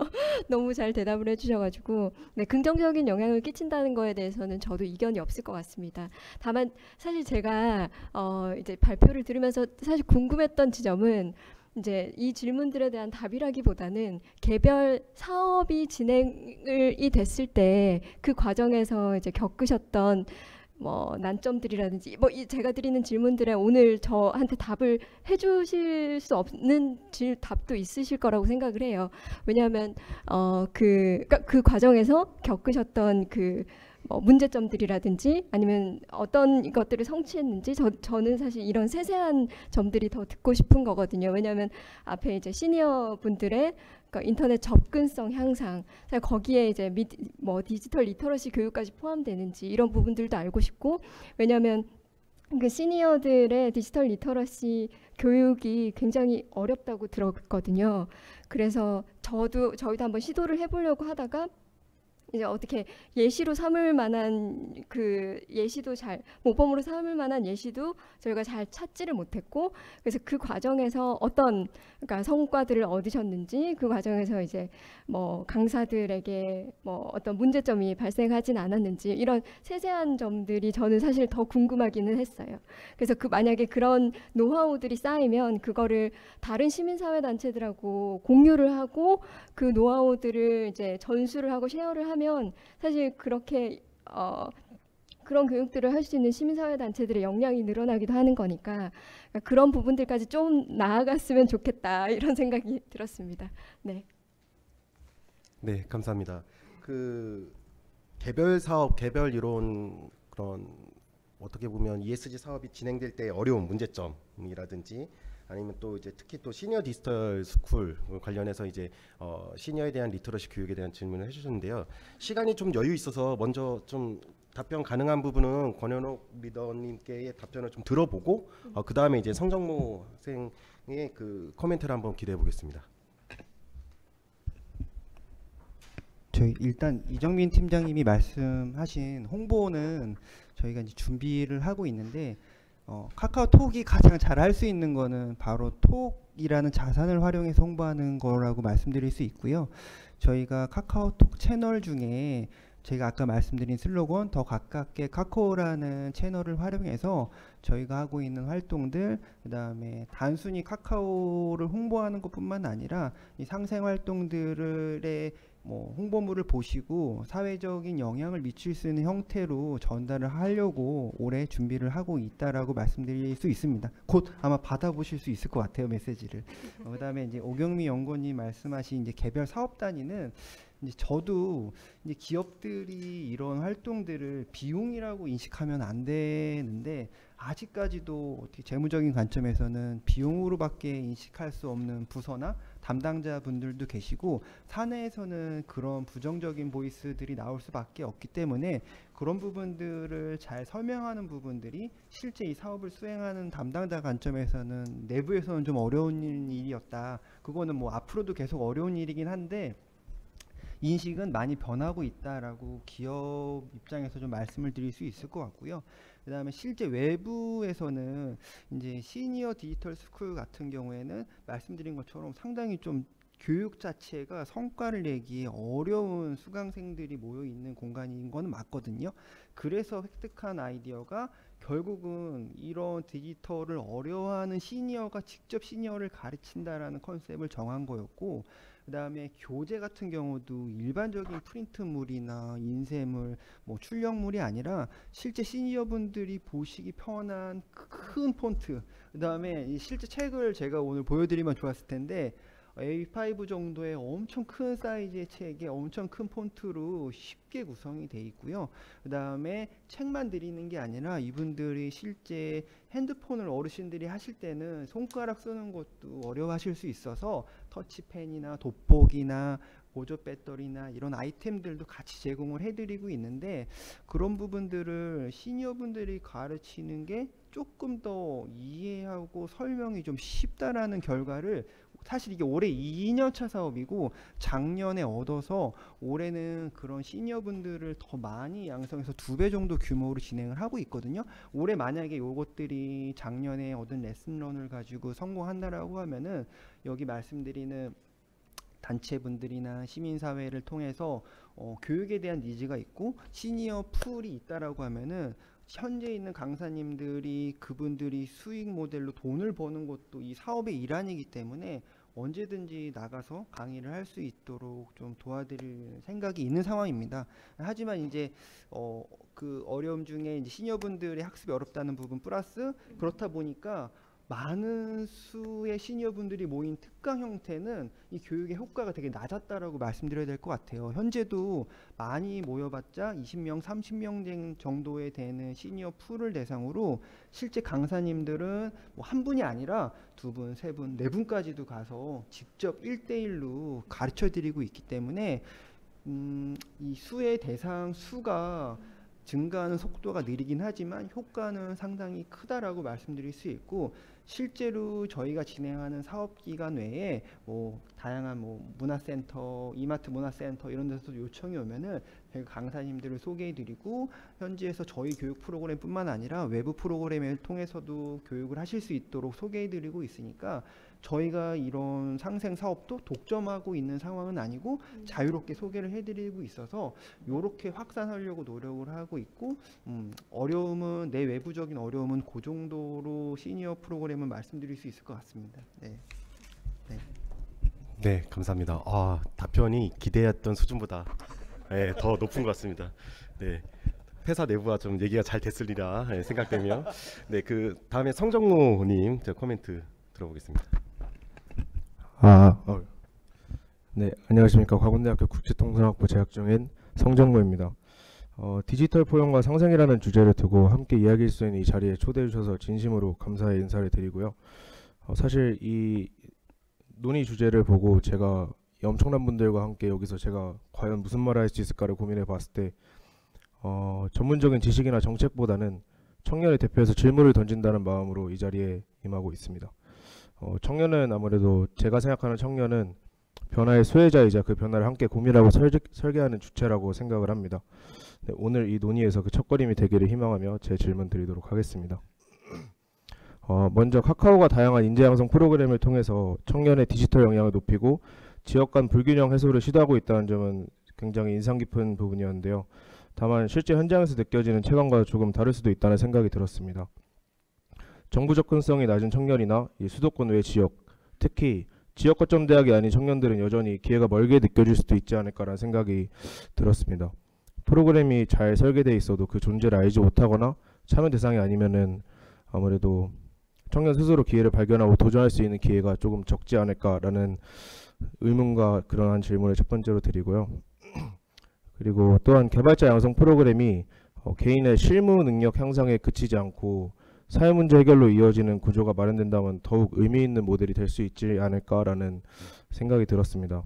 너무 잘 대답을 해주셔가지고 긍정적인 영향을 끼친다는 거에 대해서는 저도 이견이 없을 것 같습니다. 다만 사실 제가 이제 발표를 들으면서 사실 궁금했던 지점은, 이제 이 질문들에 대한 답이라기보다는 개별 사업이 진행이 됐을 때 그 과정에서 이제 겪으셨던 뭐 난점들이라든지, 뭐 제가 드리는 질문들에 오늘 저한테 답을 해주실 수 없는 답도 있으실 거라고 생각을 해요. 왜냐하면 그 과정에서 겪으셨던 문제점들이라든지 아니면 어떤 것들을 성취했는지 저는 사실 이런 세세한 점들이 더 듣고 싶은 거거든요. 왜냐하면 앞에 이제 시니어 분들의 그러니까 인터넷 접근성 향상, 거기에 이제 디지털 리터러시 교육까지 포함되는지 이런 부분들도 알고 싶고, 왜냐하면 그 시니어들의 디지털 리터러시 교육이 굉장히 어렵다고 들었거든요. 그래서 저희도 한번 시도를 해보려고 하다가 이제 어떻게 예시로 삼을 만한 그 예시도 모범으로 삼을 만한 예시도 저희가 잘 찾지를 못했고, 그래서 그 과정에서 그러니까 성과들을 얻으셨는지, 그 과정에서 이제 강사들에게 어떤 문제점이 발생하진 않았는지, 이런 세세한 점들이 저는 사실 더 궁금하기는 했어요. 그래서 만약에 그런 노하우들이 쌓이면 그거를 다른 시민사회 단체들하고 공유를 하고 그 노하우들을 이제 전수를 하고 쉐어를 하면 사실 그렇게 그런 교육들을 할 수 있는 시민사회 단체들의 역량이 늘어나기도 하는 거니까 그런 부분들까지 좀 나아갔으면 좋겠다, 이런 생각이 들었습니다. 네. 네, 감사합니다. 그 개별 사업, 개별 이론, 그런 어떻게 보면 ESG 사업이 진행될 때 어려운 문제점이라든지, 아니면 또 이제 특히 또 시니어 디지털 스쿨 관련해서 이제 시니어에 대한 리터러시 교육에 대한 질문을 해주셨는데요. 시간이 좀 여유 있어서 먼저 좀 답변 가능한 부분은 권현옥 리더님께의 답변을 좀 들어보고 그 다음에 이제 성정모 학생의 그 코멘트를 한번 기대해 보겠습니다. 저희 일단 이정민 팀장님이 말씀하신 홍보는 저희가 이제 준비를 하고 있는데, 카카오톡이 가장 잘 할 수 있는 거는 바로 톡이라는 자산을 활용해서 홍보하는 거라고 말씀드릴 수 있고요. 저희가 카카오톡 채널 중에 제가 아까 말씀드린 슬로건 더 가깝게 카카오라는 채널을 활용해서 저희가 하고 있는 활동들, 그다음에 단순히 카카오를 홍보하는 것뿐만 아니라 이 상생 활동들의 홍보물을 보시고 사회적인 영향을 미칠 수 있는 형태로 전달을 하려고 올해 준비를 하고 있다라고 말씀드릴 수 있습니다. 곧 아마 받아보실 수 있을 것 같아요, 메시지를. 그다음에 이제 오경미 연구원님 말씀하신 이제 개별 사업 단위는 이제 저도 이제 기업들이 이런 활동들을 비용이라고 인식하면 안 되는데, 아직까지도 어떻게 재무적인 관점에서는 비용으로밖에 인식할 수 없는 부서나 담당자분들도 계시고, 사내에서는 그런 부정적인 보이스들이 나올 수밖에 없기 때문에 그런 부분들을 잘 설명하는 부분들이 실제 이 사업을 수행하는 담당자 관점에서는 내부에서는 좀 어려운 일이었다. 그거는 앞으로도 계속 어려운 일이긴 한데 인식은 많이 변하고 있다라고 기업 입장에서 좀 말씀을 드릴 수 있을 것 같고요. 그 다음에 실제 외부에서는 이제 시니어 디지털 스쿨 같은 경우에는 말씀드린 것처럼 상당히 좀 교육 자체가 성과를 내기에 어려운 수강생들이 모여 있는 공간인 건 맞거든요. 그래서 획득한 아이디어가 결국은 이런 디지털을 어려워하는 시니어가 직접 시니어를 가르친다라는 컨셉을 정한 거였고, 그 다음에 교재 같은 경우도 일반적인 프린트물이나 인쇄물, 출력물이 아니라 실제 시니어분들이 보시기 편한 큰 폰트, 그 다음에 실제 책을 제가 오늘 보여드리면 좋았을 텐데 A5 정도의 엄청 큰 사이즈의 책에 엄청 큰 폰트로 쉽게 구성이 돼 있고요. 그 다음에 책만 드리는 게 아니라 이분들이 실제 핸드폰을 어르신들이 하실 때는 손가락 쓰는 것도 어려워하실 수 있어서 터치펜이나 돋보기나 보조 배터리나 이런 아이템들도 같이 제공을 해드리고 있는데, 그런 부분들을 시니어분들이 가르치는 게 조금 더 이해하고 설명이 좀 쉽다라는 결과를, 사실 이게 올해 2년차 사업이고 작년에 얻어서 올해는 그런 시니어분들을 더 많이 양성해서 2배 정도 규모로 진행을 하고 있거든요. 올해 만약에 요것들이 작년에 얻은 레슨런을 가지고 성공한다라고 하면은 여기 말씀드리는 단체분들이나 시민사회를 통해서 교육에 대한 니즈가 있고 시니어 풀이 있다라고 하면은 현재 있는 강사님들이 그분들이 수익 모델로 돈을 버는 것도 이 사업의 일환이기 때문에 언제든지 나가서 강의를 할 수 있도록 좀 도와드릴 생각이 있는 상황입니다. 하지만 이제 그 어려움 중에 이제 시니어분들의 학습이 어렵다는 부분 플러스 그렇다 보니까 많은 수의 시니어분들이 모인 특강 형태는 이 교육의 효과가 되게 낮았다라고 말씀드려야 될 것 같아요. 현재도 많이 모여봤자 20명, 30명 정도에 되는 시니어 풀을 대상으로 실제 강사님들은 뭐 한 분이 아니라 두 분, 세 분, 네 분까지도 가서 직접 1대1로 가르쳐드리고 있기 때문에 이 수의 대상 수가 증가하는 속도가 느리긴 하지만 효과는 상당히 크다라고 말씀드릴 수 있고, 실제로 저희가 진행하는 사업 기간 외에 뭐 다양한 뭐 문화센터, 이마트 문화센터 이런 데서 요청이 오면은 저희가 강사님들을 소개해드리고, 현지에서 저희 교육 프로그램뿐만 아니라 외부 프로그램을 통해서도 교육을 하실 수 있도록 소개해드리고 있으니까 저희가 이런 상생 사업도 독점하고 있는 상황은 아니고 자유롭게 소개를 해드리고 있어서 이렇게 확산하려고 노력을 하고 있고, 어려움은 내외부적인 어려움은 그 정도로 시니어 프로그램은 말씀드릴 수 있을 것 같습니다. 네. 네, 감사합니다. 답변이 기대했던 수준보다 더 높은 것 같습니다. 네, 회사 내부와 좀 얘기가 잘 됐으리라 생각되며, 네, 그 다음에 성정로님 저 코멘트 들어보겠습니다. 네, 안녕하십니까. 과건대학교 국제통상학부 재학 중인 성정모입니다. 디지털 포용과 상생이라는 주제를 두고 함께 이야기할 수 있는 이 자리에 초대해 주셔서 진심으로 감사의 인사를 드리고요. 사실 이 논의 주제를 보고 제가 엄청난 분들과 함께 여기서 제가 과연 무슨 말을 할 수 있을까를 고민해 봤을 때 전문적인 지식이나 정책보다는 청년을 대표해서 질문을 던진다는 마음으로 이 자리에 임하고 있습니다. 청년은 아무래도 제가 생각하는 청년은 변화의 수혜자이자 그 변화를 함께 고민하고 설계하는 주체라고 생각을 합니다. 네, 오늘 이 논의에서 그 첫걸음이 되기를 희망하며 제 질문 드리도록 하겠습니다. 먼저 카카오가 다양한 인재 양성 프로그램을 통해서 청년의 디지털 역량을 높이고 지역 간 불균형 해소를 시도하고 있다는 점은 굉장히 인상 깊은 부분이었는데요. 다만 실제 현장에서 느껴지는 체감과 조금 다를 수도 있다는 생각이 들었습니다. 정부 접근성이 낮은 청년이나 이 수도권 외 지역, 특히 지역 거점 대학이 아닌 청년들은 여전히 기회가 멀게 느껴질 수도 있지 않을까라는 생각이 들었습니다. 프로그램이 잘 설계되어 있어도 그 존재를 알지 못하거나 참여 대상이 아니면은 아무래도 청년 스스로 기회를 발견하고 도전할 수 있는 기회가 조금 적지 않을까라는 의문과 그러한 질문을 첫 번째로 드리고요. 그리고 또한 개발자 양성 프로그램이 개인의 실무 능력 향상에 그치지 않고 사회 문제 해결로 이어지는 구조가 마련된다면 더욱 의미 있는 모델이 될 수 있지 않을까라는 생각이 들었습니다.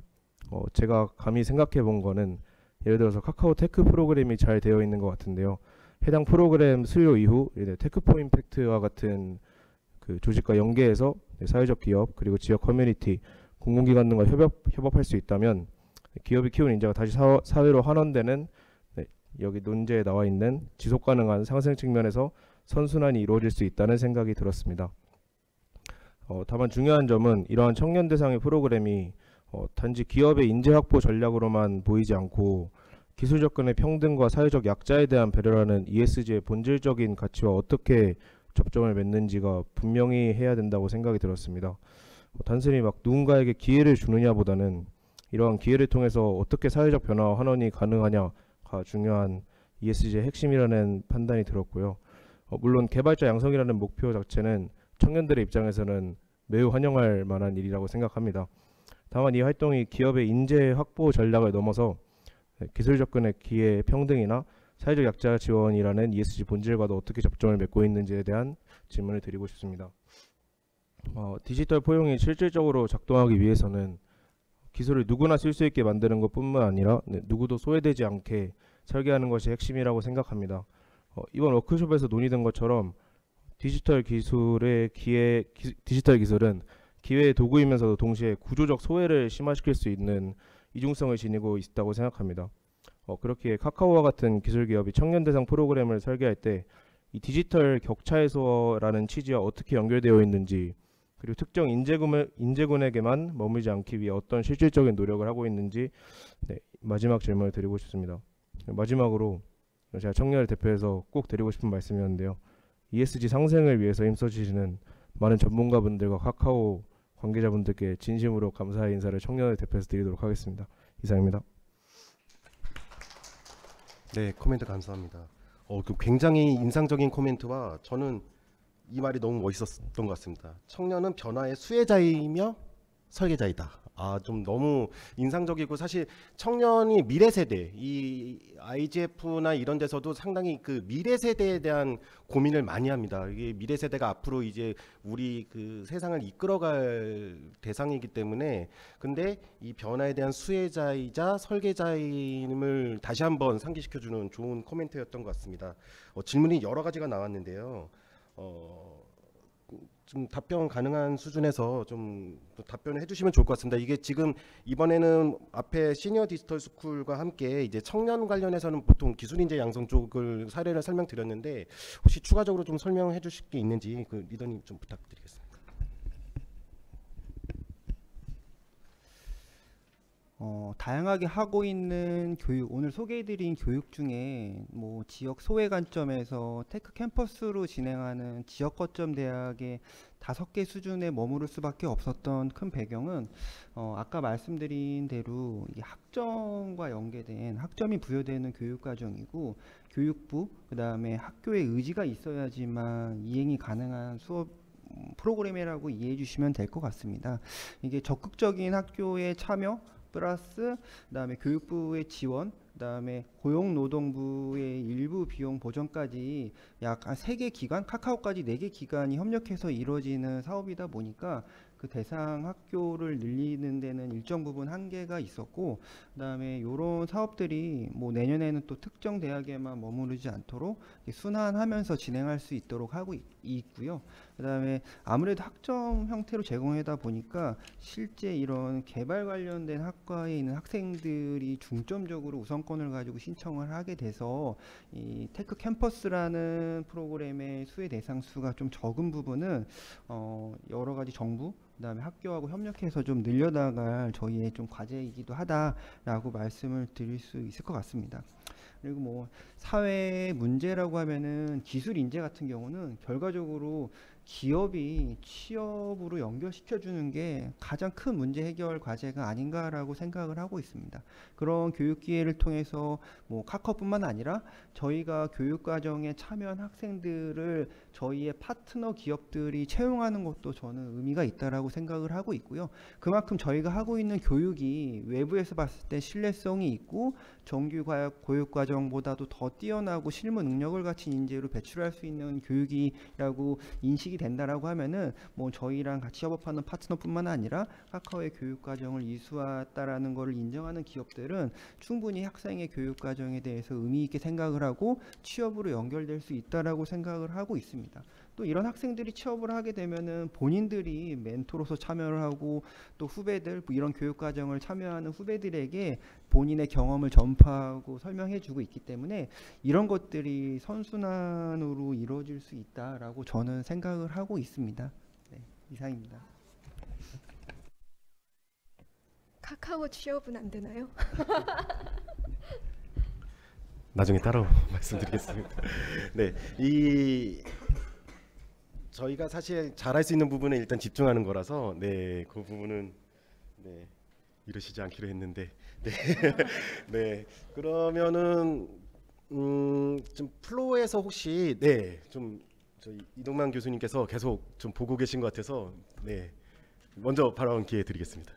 제가 감히 생각해 본 거는 예를 들어서 카카오 테크 프로그램이 잘 되어 있는 것 같은데요. 해당 프로그램 수요 이후 테크포 임팩트와 같은 그 조직과 연계해서 사회적 기업 그리고 지역 커뮤니티, 공공기관 등과 협업할 수 있다면 기업이 키운 인재가 다시 사회로 환원되는 여기 논제에 나와 있는 지속가능한 상생 측면에서 선순환이 이루어질 수 있다는 생각이 들었습니다. 다만 중요한 점은 이러한 청년 대상의 프로그램이 단지 기업의 인재 확보 전략으로만 보이지 않고 기술 접근의 평등과 사회적 약자에 대한 배려라는 ESG의 본질적인 가치와 어떻게 접점을 맺는지가 분명히 해야 된다고 생각이 들었습니다. 단순히 막 누군가에게 기회를 주느냐보다는 이러한 기회를 통해서 어떻게 사회적 변화와 환원이 가능하냐가 중요한 ESG의 핵심이라는 판단이 들었고요. 물론 개발자 양성이라는 목표 자체는 청년들의 입장에서는 매우 환영할 만한 일이라고 생각합니다. 다만 이 활동이 기업의 인재 확보 전략을 넘어서 기술 접근의 기회 평등이나 사회적 약자 지원이라는 ESG 본질과도 어떻게 접점을 맺고 있는지에 대한 질문을 드리고 싶습니다. 디지털 포용이 실질적으로 작동하기 위해서는 기술을 누구나 쓸 수 있게 만드는 것뿐만 아니라 누구도 소외되지 않게 설계하는 것이 핵심이라고 생각합니다. 이번 워크숍에서 논의된 것처럼 디지털 기술은 기회의 도구이면서도 동시에 구조적 소외를 심화시킬 수 있는 이중성을 지니고 있다고 생각합니다. 그렇기에 카카오와 같은 기술 기업이 청년 대상 프로그램을 설계할 때 이 디지털 격차 해소라는 취지와 어떻게 연결되어 있는지, 그리고 특정 인재군에게만 머물지 않기 위해 어떤 실질적인 노력을 하고 있는지 마지막 질문을 드리고 싶습니다. 마지막으로 제가 청년을 대표해서 꼭 드리고 싶은 말씀이었는데요. ESG 상생을 위해서 힘써주시는 많은 전문가분들과 카카오 관계자분들께 진심으로 감사의 인사를 청년을 대표해서 드리도록 하겠습니다. 이상입니다. 네, 코멘트 감사합니다. 굉장히 인상적인 코멘트와 저는 이 말이 너무 멋있었던 것 같습니다. 청년은 변화의 수혜자이며 설계자이다. 아, 좀 너무 인상적이고 사실 청년이 미래 세대, 이 IGF나 이런 데서도 상당히 그 미래 세대에 대한 고민을 많이 합니다. 이게 미래 세대가 앞으로 이제 우리 그 세상을 이끌어갈 대상이기 때문에 근데 이 변화에 대한 수혜자이자 설계자임을 다시 한번 상기시켜주는 좋은 코멘트였던 것 같습니다. 질문이 여러 가지가 나왔는데요. 좀 답변 가능한 수준에서 좀 답변을 해주시면 좋을 것 같습니다. 이게 지금 이번에는 앞에 시니어 디지털 스쿨과 함께 이제 청년 관련해서는 보통 기술 인재 양성 쪽을 사례를 설명드렸는데 혹시 추가적으로 좀 설명해 주실 게 있는지 그 리더님 좀 부탁드리겠습니다. 다양하게 하고 있는 교육, 오늘 소개해드린 교육 중에 뭐 지역 소외 관점에서 테크 캠퍼스로 진행하는 지역 거점 대학의 5개 수준에 머무를 수밖에 없었던 큰 배경은 아까 말씀드린 대로 이 학점과 연계된 학점이 부여되는 교육 과정이고 교육부 그다음에 학교의 의지가 있어야지만 이행이 가능한 수업 프로그램이라고 이해해 주시면 될 것 같습니다. 이게 적극적인 학교의 참여 플러스 그다음에 교육부의 지원, 그다음에 고용노동부의 일부 비용 보전까지 약 한 3개 기관, 카카오까지 4개 기관이 협력해서 이루어지는 사업이다 보니까 그 대상 학교를 늘리는 데는 일정 부분 한계가 있었고 그다음에 이런 사업들이 뭐 내년에는 또 특정 대학에만 머무르지 않도록 순환하면서 진행할 수 있도록 하고 있고요. 그다음에 아무래도 학점 형태로 제공하다 보니까 실제 이런 개발 관련된 학과에 있는 학생들이 중점적으로 우선권을 가지고 신청을 하게 돼서 이 테크 캠퍼스라는 프로그램의 수혜 대상 수가 좀 적은 부분은 여러 가지 정부 그다음에 학교하고 협력해서 좀 늘려나갈 저희의 좀 과제이기도 하다라고 말씀을 드릴 수 있을 것 같습니다. 그리고 뭐 사회 문제라고 하면은 기술 인재 같은 경우는 결과적으로 기업이 취업으로 연결시켜 주는 게 가장 큰 문제 해결 과제가 아닌가라고 생각을 하고 있습니다. 그런 교육 기회를 통해서 뭐 카카오뿐만 아니라 저희가 교육 과정에 참여한 학생들을 저희의 파트너 기업들이 채용하는 것도 저는 의미가 있다라고 생각을 하고 있고요. 그만큼 저희가 하고 있는 교육이 외부에서 봤을 때 신뢰성이 있고 정규 교육 과정보다도 더 뛰어나고 실무 능력을 갖춘 인재로 배출할 수 있는 교육이라고 인식이 된다라고 하면은 뭐 저희랑 같이 협업하는 파트너뿐만 아니라 카카오의 교육 과정을 이수했다라는 것을 인정하는 기업들은 충분히 학생의 교육 과정에 대해서 의미 있게 생각을 하고 취업으로 연결될 수 있다라고 생각을 하고 있습니다. 또 이런 학생들이 취업을 하게 되면은 본인들이 멘토로서 참여를 하고 또 후배들 이런 교육 과정을 참여하는 후배들에게 본인의 경험을 전파하고 설명해주고 있기 때문에 이런 것들이 선순환으로 이루어질 수 있다라고 저는 생각을 하고 있습니다. 네, 이상입니다. 카카오 취업은 안 되나요? 나중에 따로 말씀드리겠습니다. 네, 저희가 사실 잘할 수 있는 부분에 일단 집중하는 거라서 네, 그 부분은 네, 이러시지 않기로 했는데 네, 네, 그러면은 좀 플로어에서 혹시 네, 좀 저희 이동만 교수님께서 계속 좀 보고 계신 것 같아서 네, 먼저 발언 기회 드리겠습니다.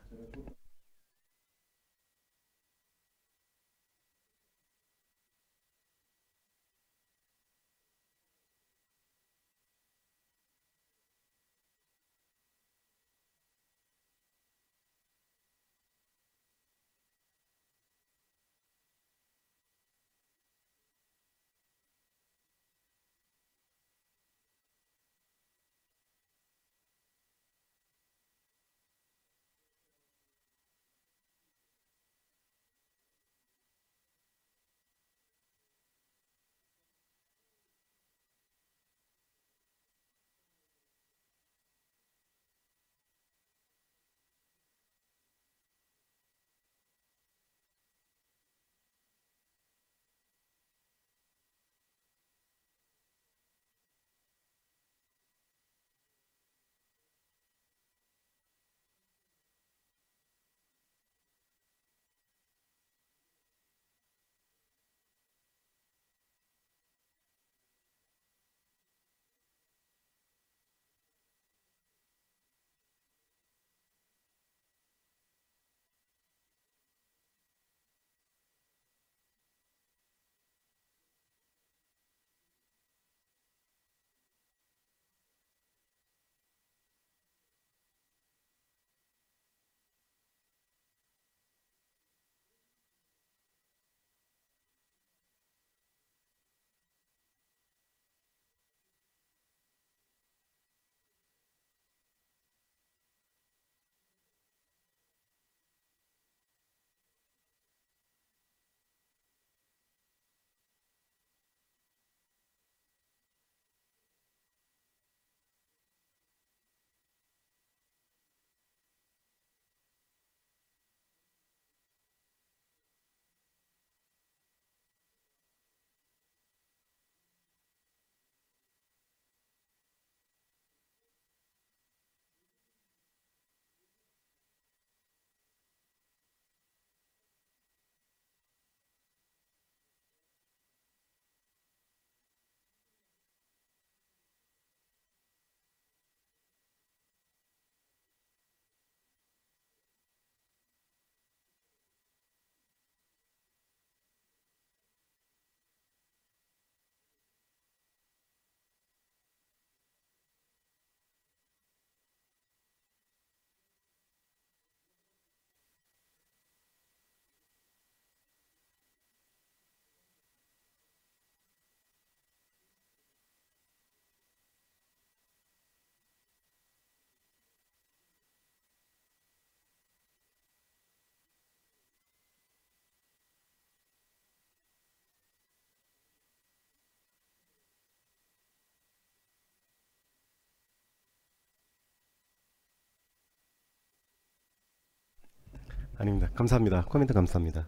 아닙니다. 감사합니다. 코멘트 감사합니다.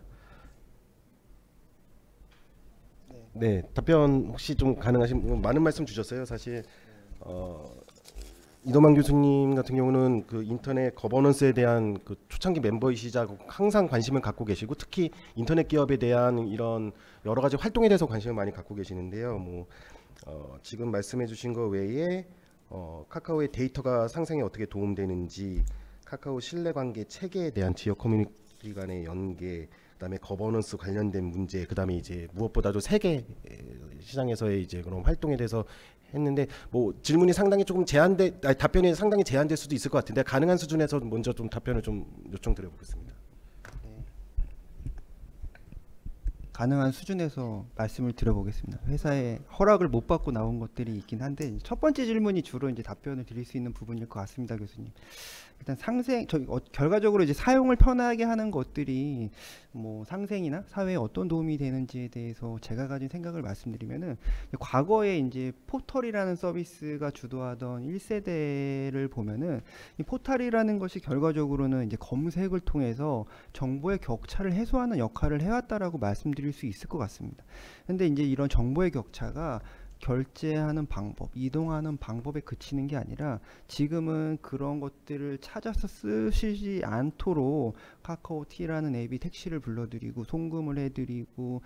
네, 답변 혹시 좀 가능하신 많은 말씀 주셨어요. 사실 이도만 교수님 같은 경우는 그 인터넷 거버넌스에 대한 그 초창기 멤버이시자 항상 관심을 갖고 계시고 특히 인터넷 기업에 대한 이런 여러 가지 활동에 대해서 관심을 많이 갖고 계시는데요. 지금 말씀해주신 거 외에 카카오의 데이터가 상생에 어떻게 도움되는지, 카카오 신뢰관계 체계에 대한 지역 커뮤니티 간의 연계, 그다음에 거버넌스 관련된 문제, 그다음에 이제 무엇보다도 세계 시장에서의 이제 그런 활동에 대해서 했는데 질문이 상당히 조금 답변이 상당히 제한될 수도 있을 것 같은데 가능한 수준에서 먼저 좀 답변을 좀 요청드려보겠습니다. 가능한 수준에서 말씀을 드려보겠습니다. 회사에 허락을 못 받고 나온 것들이 있긴 한데 첫 번째 질문이 주로 이제 답변을 드릴 수 있는 부분일 것 같습니다, 교수님. 일단 결과적으로 이제 사용을 편하게 하는 것들이 상생이나 사회에 어떤 도움이 되는지에 대해서 제가 가진 생각을 말씀드리면은 과거에 이제 포털이라는 서비스가 주도하던 1세대를 보면은 이 포털이라는 것이 결과적으로는 이제 검색을 통해서 정보의 격차를 해소하는 역할을 해왔다라고 말씀드릴 수 있을 것 같습니다. 근데 이제 이런 정보의 격차가 결제하는 방법, 이동하는 방법에 그치는 게 아니라 지금은 그런 것들을 찾아서 쓰시지 않도록 카카오티라는 앱이 택시를 불러드리고 송금을 해드리고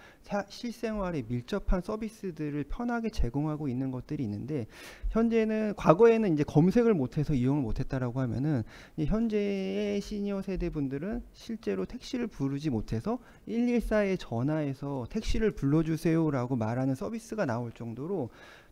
실생활에 밀접한 서비스들을 편하게 제공하고 있는 것들이 있는데, 현재는 과거에는 이제 검색을 못해서 이용을 못했다라고 하면은 현재의 시니어 세대 분들은 실제로 택시를 부르지 못해서 114에 전화해서 택시를 불러주세요라고 말하는 서비스가 나올 정도로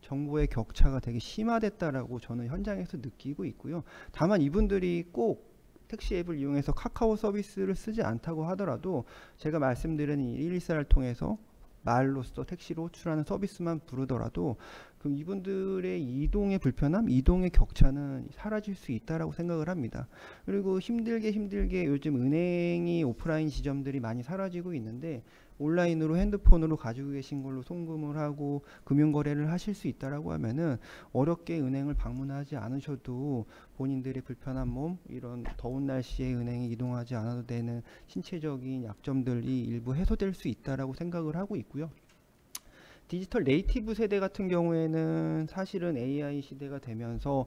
정보의 격차가 되게 심화됐다라고 저는 현장에서 느끼고 있고요. 다만 이분들이 꼭 택시 앱을 이용해서 카카오 서비스를 쓰지 않다고 하더라도 제가 말씀드린 이 114를 통해서 말로써 택시로 호출하는 서비스만 부르더라도 그럼 이분들의 이동의 불편함, 이동의 격차는 사라질 수 있다라고 생각을 합니다. 그리고 힘들게 요즘 은행이 오프라인 지점들이 많이 사라지고 있는데 온라인으로 핸드폰으로 가지고 계신 걸로 송금을 하고 금융거래를 하실 수 있다라고 하면은 어렵게 은행을 방문하지 않으셔도 본인들의 불편한 몸, 이런 더운 날씨에 은행에 이동하지 않아도 되는 신체적인 약점들이 일부 해소될 수 있다라고 생각을 하고 있고요. 디지털 네이티브 세대 같은 경우에는 사실은 AI 시대가 되면서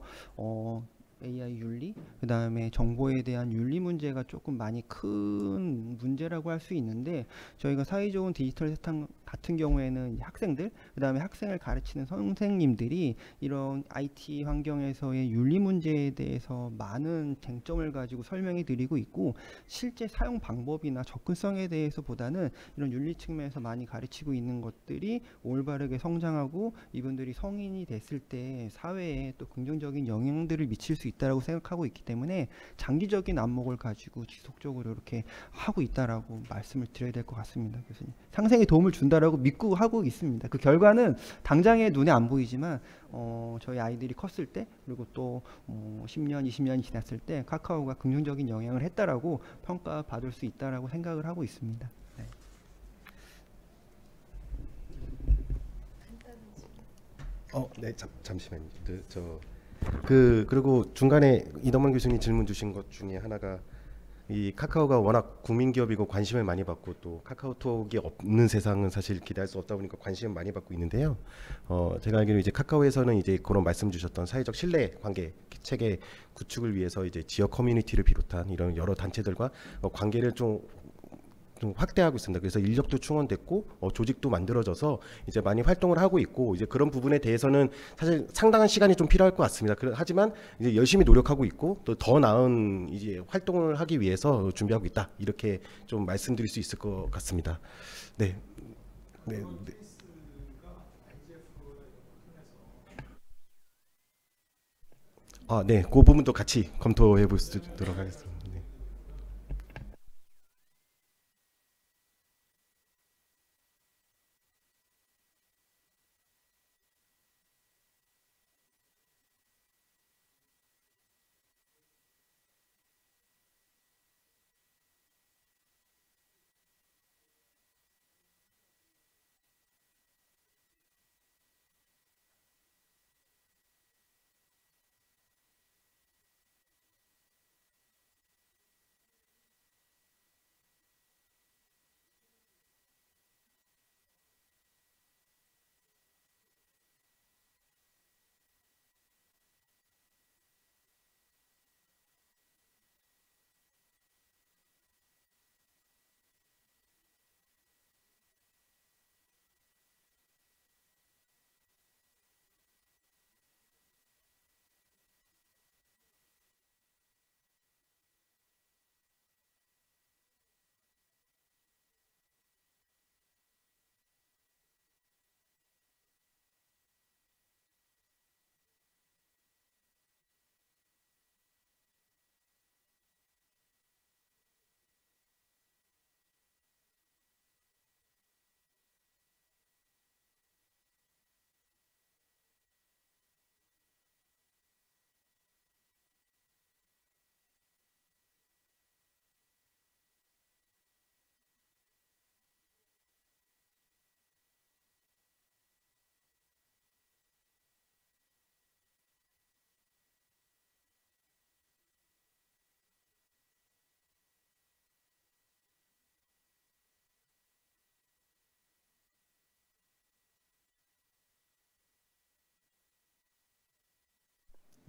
AI 윤리, 그 다음에 정보에 대한 윤리 문제가 조금 많이 큰 문제라고 할 수 있는데, 저희가 사회좋은 디지털 세상 같은 경우에는 학생들, 그 다음에 학생을 가르치는 선생님들이 이런 IT 환경에서의 윤리 문제에 대해서 많은 쟁점을 가지고 설명해 드리고 있고, 실제 사용 방법이나 접근성에 대해서 보다는 이런 윤리 측면에서 많이 가르치고 있는 것들이 올바르게 성장하고 이분들이 성인이 됐을 때 사회에 또 긍정적인 영향들을 미칠 수 있다라고 생각하고 있기 때문에 장기적인 안목을 가지고 지속적으로 이렇게 하고 있다라고 말씀을 드려야 될 것 같습니다, 교수님. 상생에 도움을 준다라고 믿고 하고 있습니다. 그 결과는 당장에 눈에 안 보이지만 저희 아이들이 컸을 때, 그리고 또 10년, 20년이 지났을 때 카카오가 긍정적인 영향을 했다라고 평가받을 수 있다라고 생각을 하고 있습니다. 네. 네, 잠시만요. 그리고 중간에 이덕만 교수님 질문 주신 것 중에 하나가 이 카카오가 워낙 국민 기업이고 관심을 많이 받고 또 카카오톡이 없는 세상은 사실 기대할 수 없다 보니까 관심을 많이 받고 있는데요. 제가 알기로 이제 카카오에서는 이제 그런 말씀 주셨던 사회적 신뢰 관계 체계 구축을 위해서 이제 지역 커뮤니티를 비롯한 이런 여러 단체들과 관계를 좀 확대하고 있습니다. 그래서 인력도 충원됐고 조직도 만들어져서 이제 많이 활동을 하고 있고, 이제 그런 부분에 대해서는 사실 상당한 시간이 좀 필요할 것 같습니다. 하지만 이제 열심히 노력하고 있고 또 더 나은 이제 활동을 하기 위해서 준비하고 있다, 이렇게 좀 말씀드릴 수 있을 것 같습니다. 네. 네. 네, 그 부분도 같이 검토해 보도록 하겠습니다.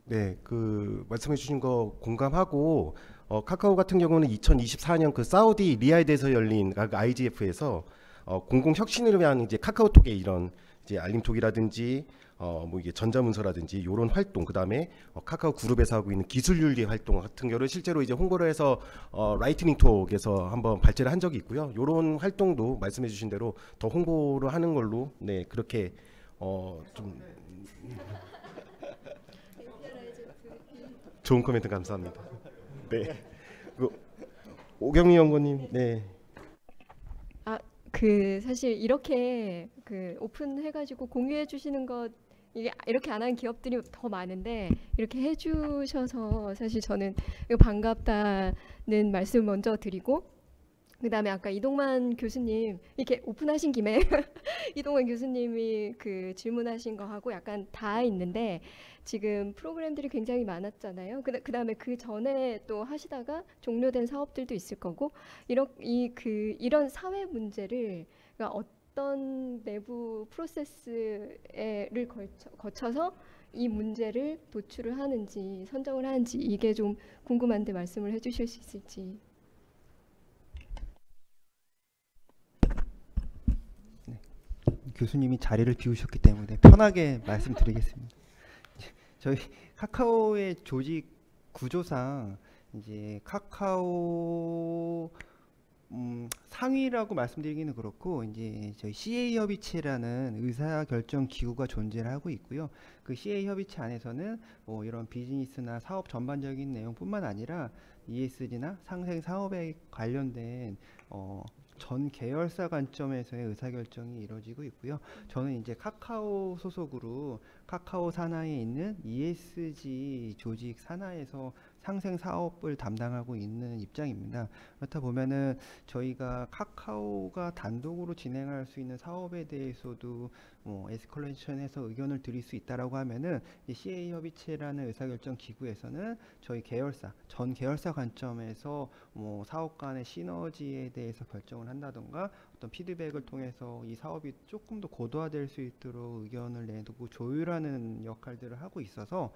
네, 그 말씀해 주신 거 공감하고 카카오 같은 경우는 2024년 그 사우디 리야드에서 열린 IGF에서 공공 혁신을 위한 이제 카카오톡의 이런 이제 알림톡이라든지 뭐 이게 전자문서라든지 이런 활동, 그다음에 카카오 그룹에서 하고 있는 기술윤리 활동 같은 경우를 실제로 이제 홍보를 해서 라이트닝톡에서 한번 발제를 한 적이 있고요. 이런 활동도 말씀해 주신 대로 더 홍보를 하는 걸로 네, 그렇게 좀 좋은 코멘트 감사합니다. 네. 오경미 연구님, 네. 그 사실 이렇게 그 오픈해가지고 공유해 주시는 것 이게 이렇게 안 하는 기업들이 더 많은데 이렇게 해주셔서 사실 저는 이거 반갑다는 말씀 먼저 드리고 그다음에 아까 이동만 교수님 이렇게 오픈하신 김에 이동만 교수님이 그 질문하신 거 하고 약간 다 있는데 지금 프로그램들이 굉장히 많았잖아요. 그다음에 그 전에 또 하시다가 종료된 사업들도 있을 거고 이런 사회 문제를 그러니까 어떤 내부 프로세스를 거쳐서 이 문제를 도출을 하는지 선정을 하는지 이게 좀 궁금한데 말씀을 해주실 수 있을지. 교수님이 자리를 비우셨기 때문에 편하게 말씀드리겠습니다. 저희 카카오의 조직 구조상 이제 카카오 상위라고 말씀드리기는 그렇고 이제 저희 CA 협의체라는 의사결정 기구가 존재를 하고 있고요. 그 CA 협의체 안에서는 뭐 이런 비즈니스나 사업 전반적인 내용뿐만 아니라 ESG나 상생 사업에 관련된 전 계열사 관점에서의 의사결정이 이루어지고 있고요. 저는 이제 카카오 소속으로 카카오 산하에 있는 ESG 조직 산하에서 상생 사업을 담당하고 있는 입장입니다. 그렇다 보면은 저희가 카카오가 단독으로 진행할 수 있는 사업에 대해서도 에스컬레이션해서 의견을 드릴 수 있다라고 하면은 이 CA 협의체라는 의사결정 기구에서는 저희 계열사 전 계열사 관점에서 사업 간의 시너지에 대해서 결정을 한다던가 어떤 피드백을 통해서 이 사업이 조금 더 고도화될 수 있도록 의견을 내두고 조율하는 역할들을 하고 있어서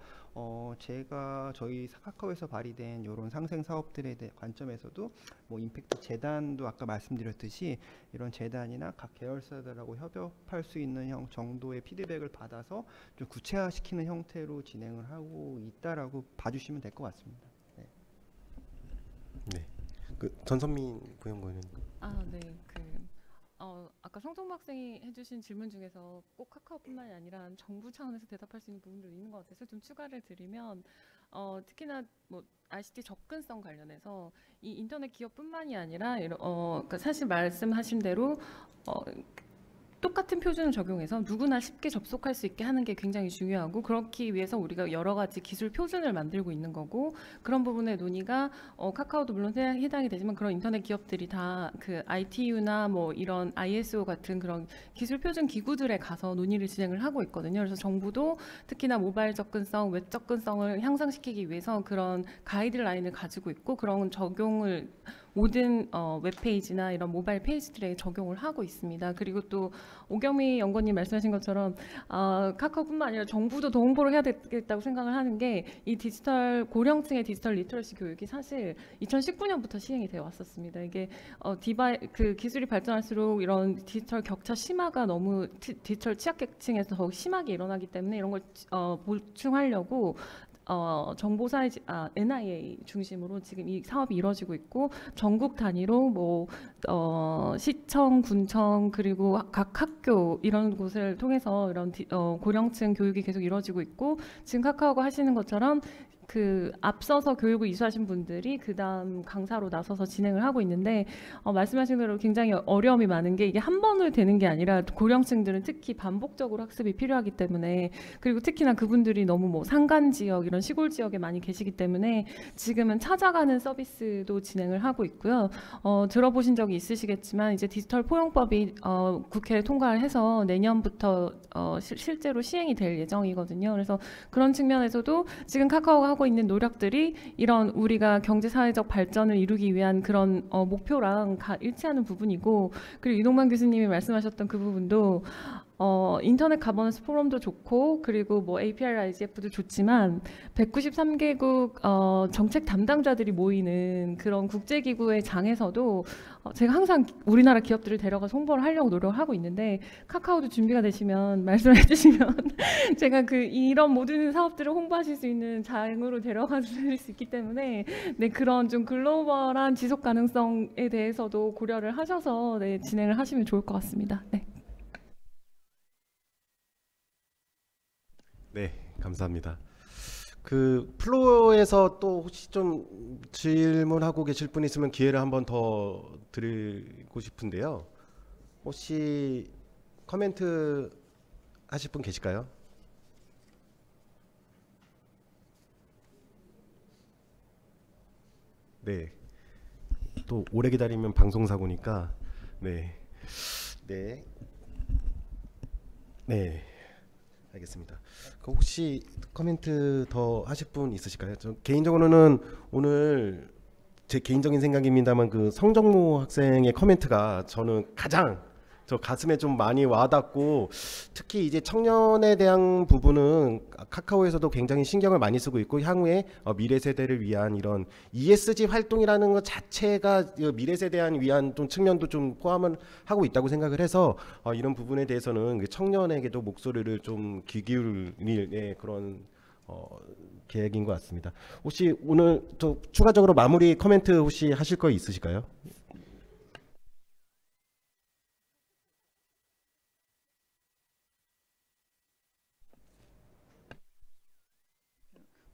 제가 저희 카카오에서 발의된 이런 상생 사업들에 대한 관점에서도 뭐 임팩트 재단도 아까 말씀드렸듯이 이런 재단이나 각 계열사들하고 협업할 수 있는 정도의 피드백을 받아서 좀 구체화시키는 형태로 진행을 하고 있다라고 봐주시면 될 것 같습니다. 네. 네. 그 전선민 부연구원은. 네. 아까 성종 학생이 해주신 질문 중에서 꼭 카카오뿐만이 아니라 정부 차원에서 대답할 수 있는 부분도 있는 것 같아서 좀 추가를 드리면 특히나 뭐 ICT 접근성 관련해서 이 인터넷 기업뿐만이 아니라 그러니까 사실 말씀하신 대로 똑같은 표준을 적용해서 누구나 쉽게 접속할 수 있게 하는 게 굉장히 중요하고 그렇기 위해서 우리가 여러 가지 기술 표준을 만들고 있는 거고 그런 부분의 논의가 카카오도 물론 해당이 되지만 그런 인터넷 기업들이 다 그 ITU나 뭐 이런 ISO 같은 그런 기술 표준 기구들에 가서 논의를 진행을 하고 있거든요. 그래서 정부도 특히나 모바일 접근성, 웹 접근성을 향상시키기 위해서 그런 가이드라인을 가지고 있고 그런 적용을 모든 웹페이지나 이런 모바일 페이지들에 적용을 하고 있습니다. 그리고 또 오경미 연구원님 말씀하신 것처럼 카카오뿐만 아니라 정부도 더 홍보를 해야 되겠다고 생각을 하는 게 이 디지털 고령층의 디지털 리터러시 교육이 사실 2019년부터 시행이 되어 왔었습니다. 이게 그 기술이 발전할수록 이런 디지털 격차 심화가 너무 디지털 취약계층에서 더욱 심하게 일어나기 때문에 이런 걸 보충하려고 정보사회 NIA 중심으로 지금 이 사업이 이루어지고 있고 전국 단위로 뭐 시청, 군청 그리고 각 학교 이런 곳을 통해서 이런 고령층 교육이 계속 이루어지고 있고 지금 카카오가 하시는 것처럼 그 앞서서 교육을 이수하신 분들이 그 다음 강사로 나서서 진행을 하고 있는데 말씀하신 대로 굉장히 어려움이 많은 게 이게 한 번을 되는 게 아니라 고령층들은 특히 반복적으로 학습이 필요하기 때문에 그리고 특히나 그분들이 너무 뭐 산간 지역 이런 시골 지역에 많이 계시기 때문에 지금은 찾아가는 서비스도 진행을 하고 있고요. 들어보신 적이 있으시겠지만 이제 디지털 포용법이 국회를 통과를 해서 내년부터 실제로 시행이 될 예정이거든요. 그래서 그런 측면에서도 지금 카카오가 하고 있는 노력들이 이런 우리가 경제사회적 발전을 이루기 위한 그런 목표랑 일치하는 부분이고 그리고 이동만 교수님이 말씀하셨던 그 부분도 인터넷 가버넌스 포럼도 좋고 그리고 뭐 API IGF도 좋지만 193개국 정책 담당자들이 모이는 그런 국제기구의 장에서도 제가 항상 우리나라 기업들을 데려가서 홍보를 하려고 노력을 하고 있는데 카카오도 준비가 되시면 말씀해 주시면 제가 이런 모든 사업들을 홍보하실 수 있는 장으로 데려가 드릴 수 있기 때문에 네, 그런 좀 글로벌한 지속 가능성에 대해서도 고려를 하셔서 네, 진행을 하시면 좋을 것 같습니다. 네. 네, 감사합니다. 플로어에서 또 혹시 좀 질문하고 계실 분 있으면 기회를 한번 더 드리고 싶은데요. 혹시 코멘트 하실 분 계실까요? 네. 또 오래 기다리면 방송사고니까 네. 네. 네. 알겠습니다. 혹시 코멘트 더 하실 분 있으실까요? 저 개인적으로는 오늘 제 개인적인 생각입니다만 성정모 학생의 코멘트가 저는 가장 저 가슴에 좀 많이 와닿고 특히 이제 청년에 대한 부분은 카카오에서도 굉장히 신경을 많이 쓰고 있고 향후에 미래 세대를 위한 이런 ESG 활동이라는 것 자체가 미래 세대를 위한 좀 측면도 좀 포함을 하고 있다고 생각을 해서 이런 부분에 대해서는 청년에게도 목소리를 좀 귀 기울일 그런 계획인 것 같습니다. 혹시 오늘 또 추가적으로 마무리 코멘트 혹시 하실 거 있으실까요?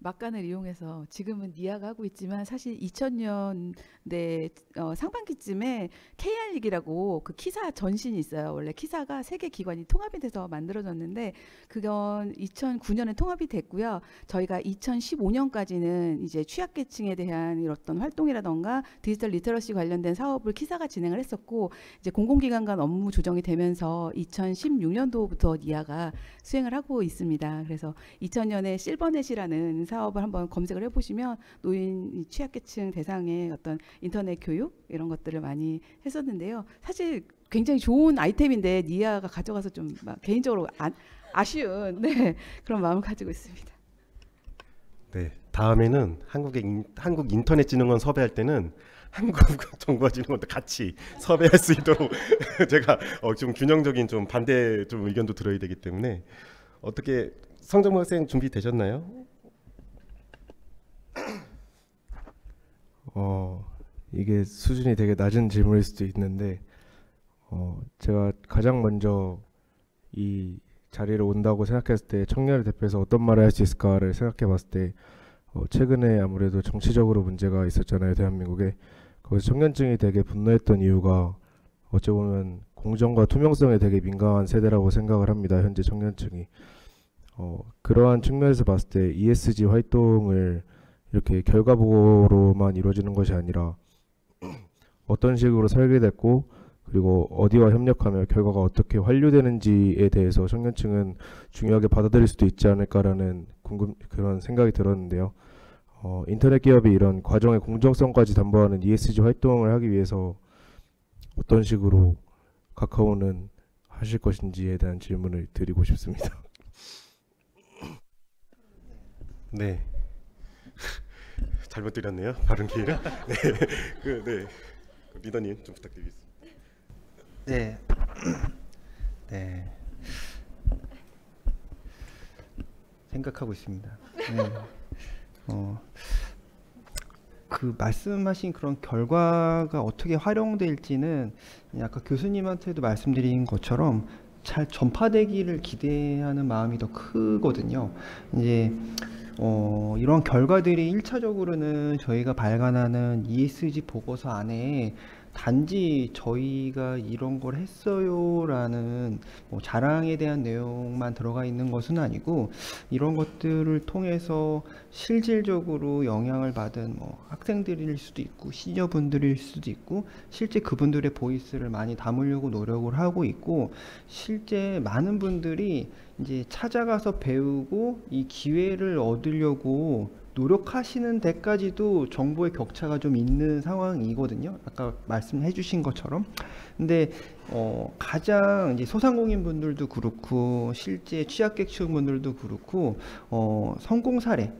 막간을 이용해서 지금은 니아가 하고 있지만 사실 2000년대 상반기쯤에 KR리그라고 키사 전신이 있어요. 원래 키사가 세계 기관이 통합이 돼서 만들어졌는데 그건 2009년에 통합이 됐고요. 저희가 2015년까지는 이제 취약계층에 대한 어떤 활동이라던가 디지털 리터러시 관련된 사업을 키사가 진행을 했었고 이제 공공기관 간 업무 조정이 되면서 2016년도부터 니아가 수행을 하고 있습니다. 그래서 2000년에 실버넷이라는 사업을 한번 검색을 해보시면 노인 취약계층 대상의 어떤 인터넷 교육 이런 것들을 많이 했었는데요. 사실 굉장히 좋은 아이템인데 니아가 가져가서 좀 개인적으로 아쉬운 네, 그런 마음을 가지고 있습니다. 네, 다음에는 한국인터넷진흥원 섭외할 때는 한국정보진흥원도 같이 섭외할 수 있도록 제가 좀 균형적인 좀 반대 좀 의견도 들어야 되기 때문에 어떻게 성정모 학생 준비되셨나요? 이게 수준이 되게 낮은 질문일 수도 있는데 제가 가장 먼저 이 자리를 온다고 생각했을 때 청년을 대표해서 어떤 말을 할 수 있을까를 생각해 봤을 때 최근에 아무래도 정치적으로 문제가 있었잖아요, 대한민국에. 거기서 청년층이 되게 분노했던 이유가 어찌 보면 공정과 투명성에 되게 민감한 세대라고 생각을 합니다, 현재 청년층이. 그러한 측면에서 봤을 때 ESG 활동을 이렇게 결과보고로만 이루어지는 것이 아니라 어떤 식으로 설계됐고 그리고 어디와 협력하며 결과가 어떻게 환류되는지에 대해서 청년층은 중요하게 받아들일 수도 있지 않을까라는 그런 생각이 들었는데요. 인터넷 기업이 이런 과정의 공정성까지 담보하는 ESG 활동을 하기 위해서 어떤 식으로 카카오는 하실 것인지에 대한 질문을 드리고 싶습니다. 네. 잘못 드렸네요. 발언 기회를. 네. 네. 리더님 좀 부탁드리겠습니다. 네. 네. 생각하고 있습니다. 네. 말씀하신 그런 결과가 어떻게 활용될지는 아까 교수님한테도 말씀드린 것처럼 잘 전파되기를 기대하는 마음이 더 크거든요. 이제 이런 결과들이 1차적으로는 저희가 발간하는 ESG 보고서 안에 단지 저희가 이런 걸 했어요라는 자랑에 대한 내용만 들어가 있는 것은 아니고 이런 것들을 통해서 실질적으로 영향을 받은 학생들일 수도 있고 시니어분들일 수도 있고 실제 그분들의 보이스를 많이 담으려고 노력을 하고 있고 실제 많은 분들이 이제 찾아가서 배우고 이 기회를 얻으려고 노력하시는 데까지도 정보의 격차가 좀 있는 상황이거든요. 아까 말씀해 주신 것처럼. 근데 가장 이제 소상공인 분들도 그렇고 실제 취약계층 분들도 그렇고 성공 사례,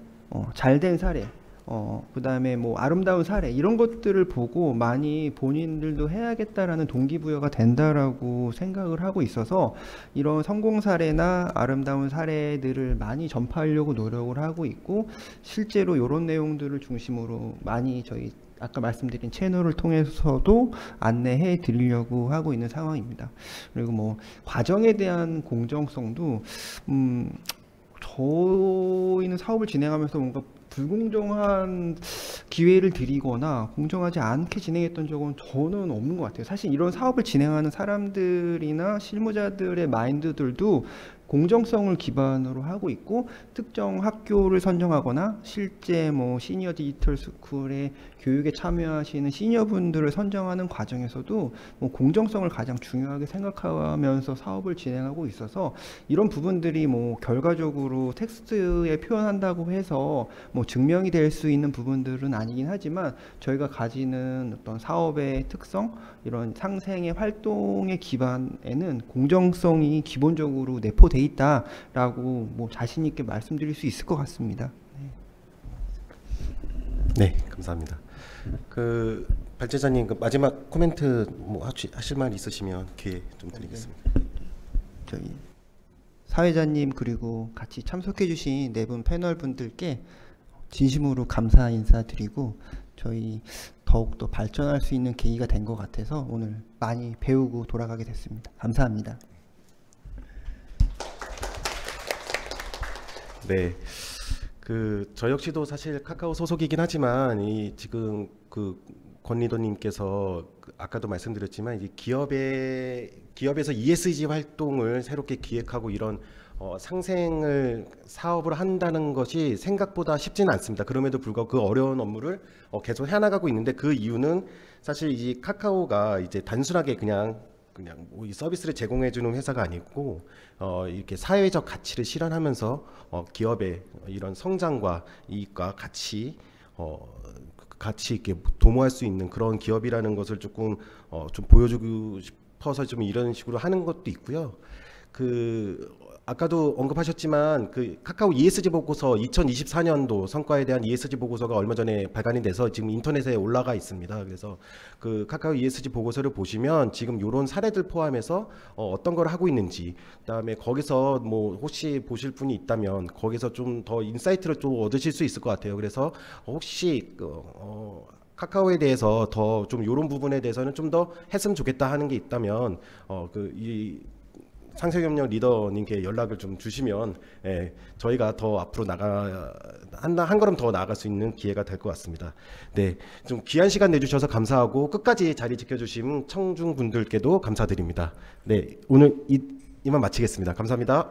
잘된 사례, 그다음에 뭐 아름다운 사례 이런 것들을 보고 많이 본인들도 해야겠다라는 동기부여가 된다라고 생각을 하고 있어서 이런 성공 사례나 아름다운 사례들을 많이 전파하려고 노력을 하고 있고 실제로 이런 내용들을 중심으로 많이 저희 아까 말씀드린 채널을 통해서도 안내해 드리려고 하고 있는 상황입니다. 그리고 뭐 과정에 대한 공정성도 저희는 사업을 진행하면서 뭔가 불공정한 기회를 드리거나 공정하지 않게 진행했던 적은 저는 없는 것 같아요. 사실 이런 사업을 진행하는 사람들이나 실무자들의 마인드들도 공정성을 기반으로 하고 있고 특정 학교를 선정하거나 실제 뭐 시니어 디지털 스쿨의 교육에 참여하시는 시니어분들을 선정하는 과정에서도 뭐 공정성을 가장 중요하게 생각하면서 사업을 진행하고 있어서 이런 부분들이 뭐 결과적으로 텍스트에 표현한다고 해서 뭐 증명이 될 수 있는 부분들은 아니긴 하지만 저희가 가지는 어떤 사업의 특성 이런 상생의 활동의 기반에는 공정성이 기본적으로 내포돼 있다라고 뭐 자신 있게 말씀드릴 수 있을 것 같습니다. 네, 감사합니다. 그 발제자님 그 마지막 코멘트 뭐 하실 말 있으시면 기회 좀 드리겠습니다. 저희 사회자님 그리고 같이 참석해주신 네 분 패널 분들께 진심으로 감사 인사드리고 저희 더욱더 발전할 수 있는 계기가 된 것 같아서 오늘 많이 배우고 돌아가게 됐습니다. 감사합니다. 네, 그 저 역시도 사실 카카오 소속이긴 하지만 이 지금 그 권 리더님께서 아까도 말씀드렸지만 이 기업에서 ESG 활동을 새롭게 기획하고 이런 상생을 사업을 한다는 것이 생각보다 쉽지는 않습니다. 그럼에도 불구하고 그 어려운 업무를 계속 해나가고 있는데 그 이유는 사실 이 카카오가 이제 단순하게 그냥 뭐이 서비스를 제공해주는 회사가 아니고 이렇게 사회적 가치를 실현하면서 기업의 이런 성장과 이익과 같이 이렇게 도모할 수 있는 그런 기업이라는 것을 조금 좀 보여주고 싶어서 좀 이런 식으로 하는 것도 있고요. 아까도 언급하셨지만 그 카카오 ESG 보고서 2024년도 성과에 대한 ESG 보고서가 얼마 전에 발간이 돼서 지금 인터넷에 올라가 있습니다. 그래서 그 카카오 ESG 보고서를 보시면 지금 이런 사례들 포함해서 어떤 걸 하고 있는지, 그다음에 거기서 뭐 혹시 보실 분이 있다면 거기서 좀 더 인사이트를 좀 얻으실 수 있을 것 같아요. 그래서 혹시 카카오에 대해서 더 좀 이런 부분에 대해서는 좀 더 했으면 좋겠다 하는 게 있다면 이 상생협력 리더님께 연락을 좀 주시면 저희가 더 앞으로 한 걸음 더 나아갈 수 있는 기회가 될 것 같습니다. 네, 좀 귀한 시간 내주셔서 감사하고 끝까지 자리 지켜주신 청중 분들께도 감사드립니다. 네, 오늘 이만 마치겠습니다. 감사합니다.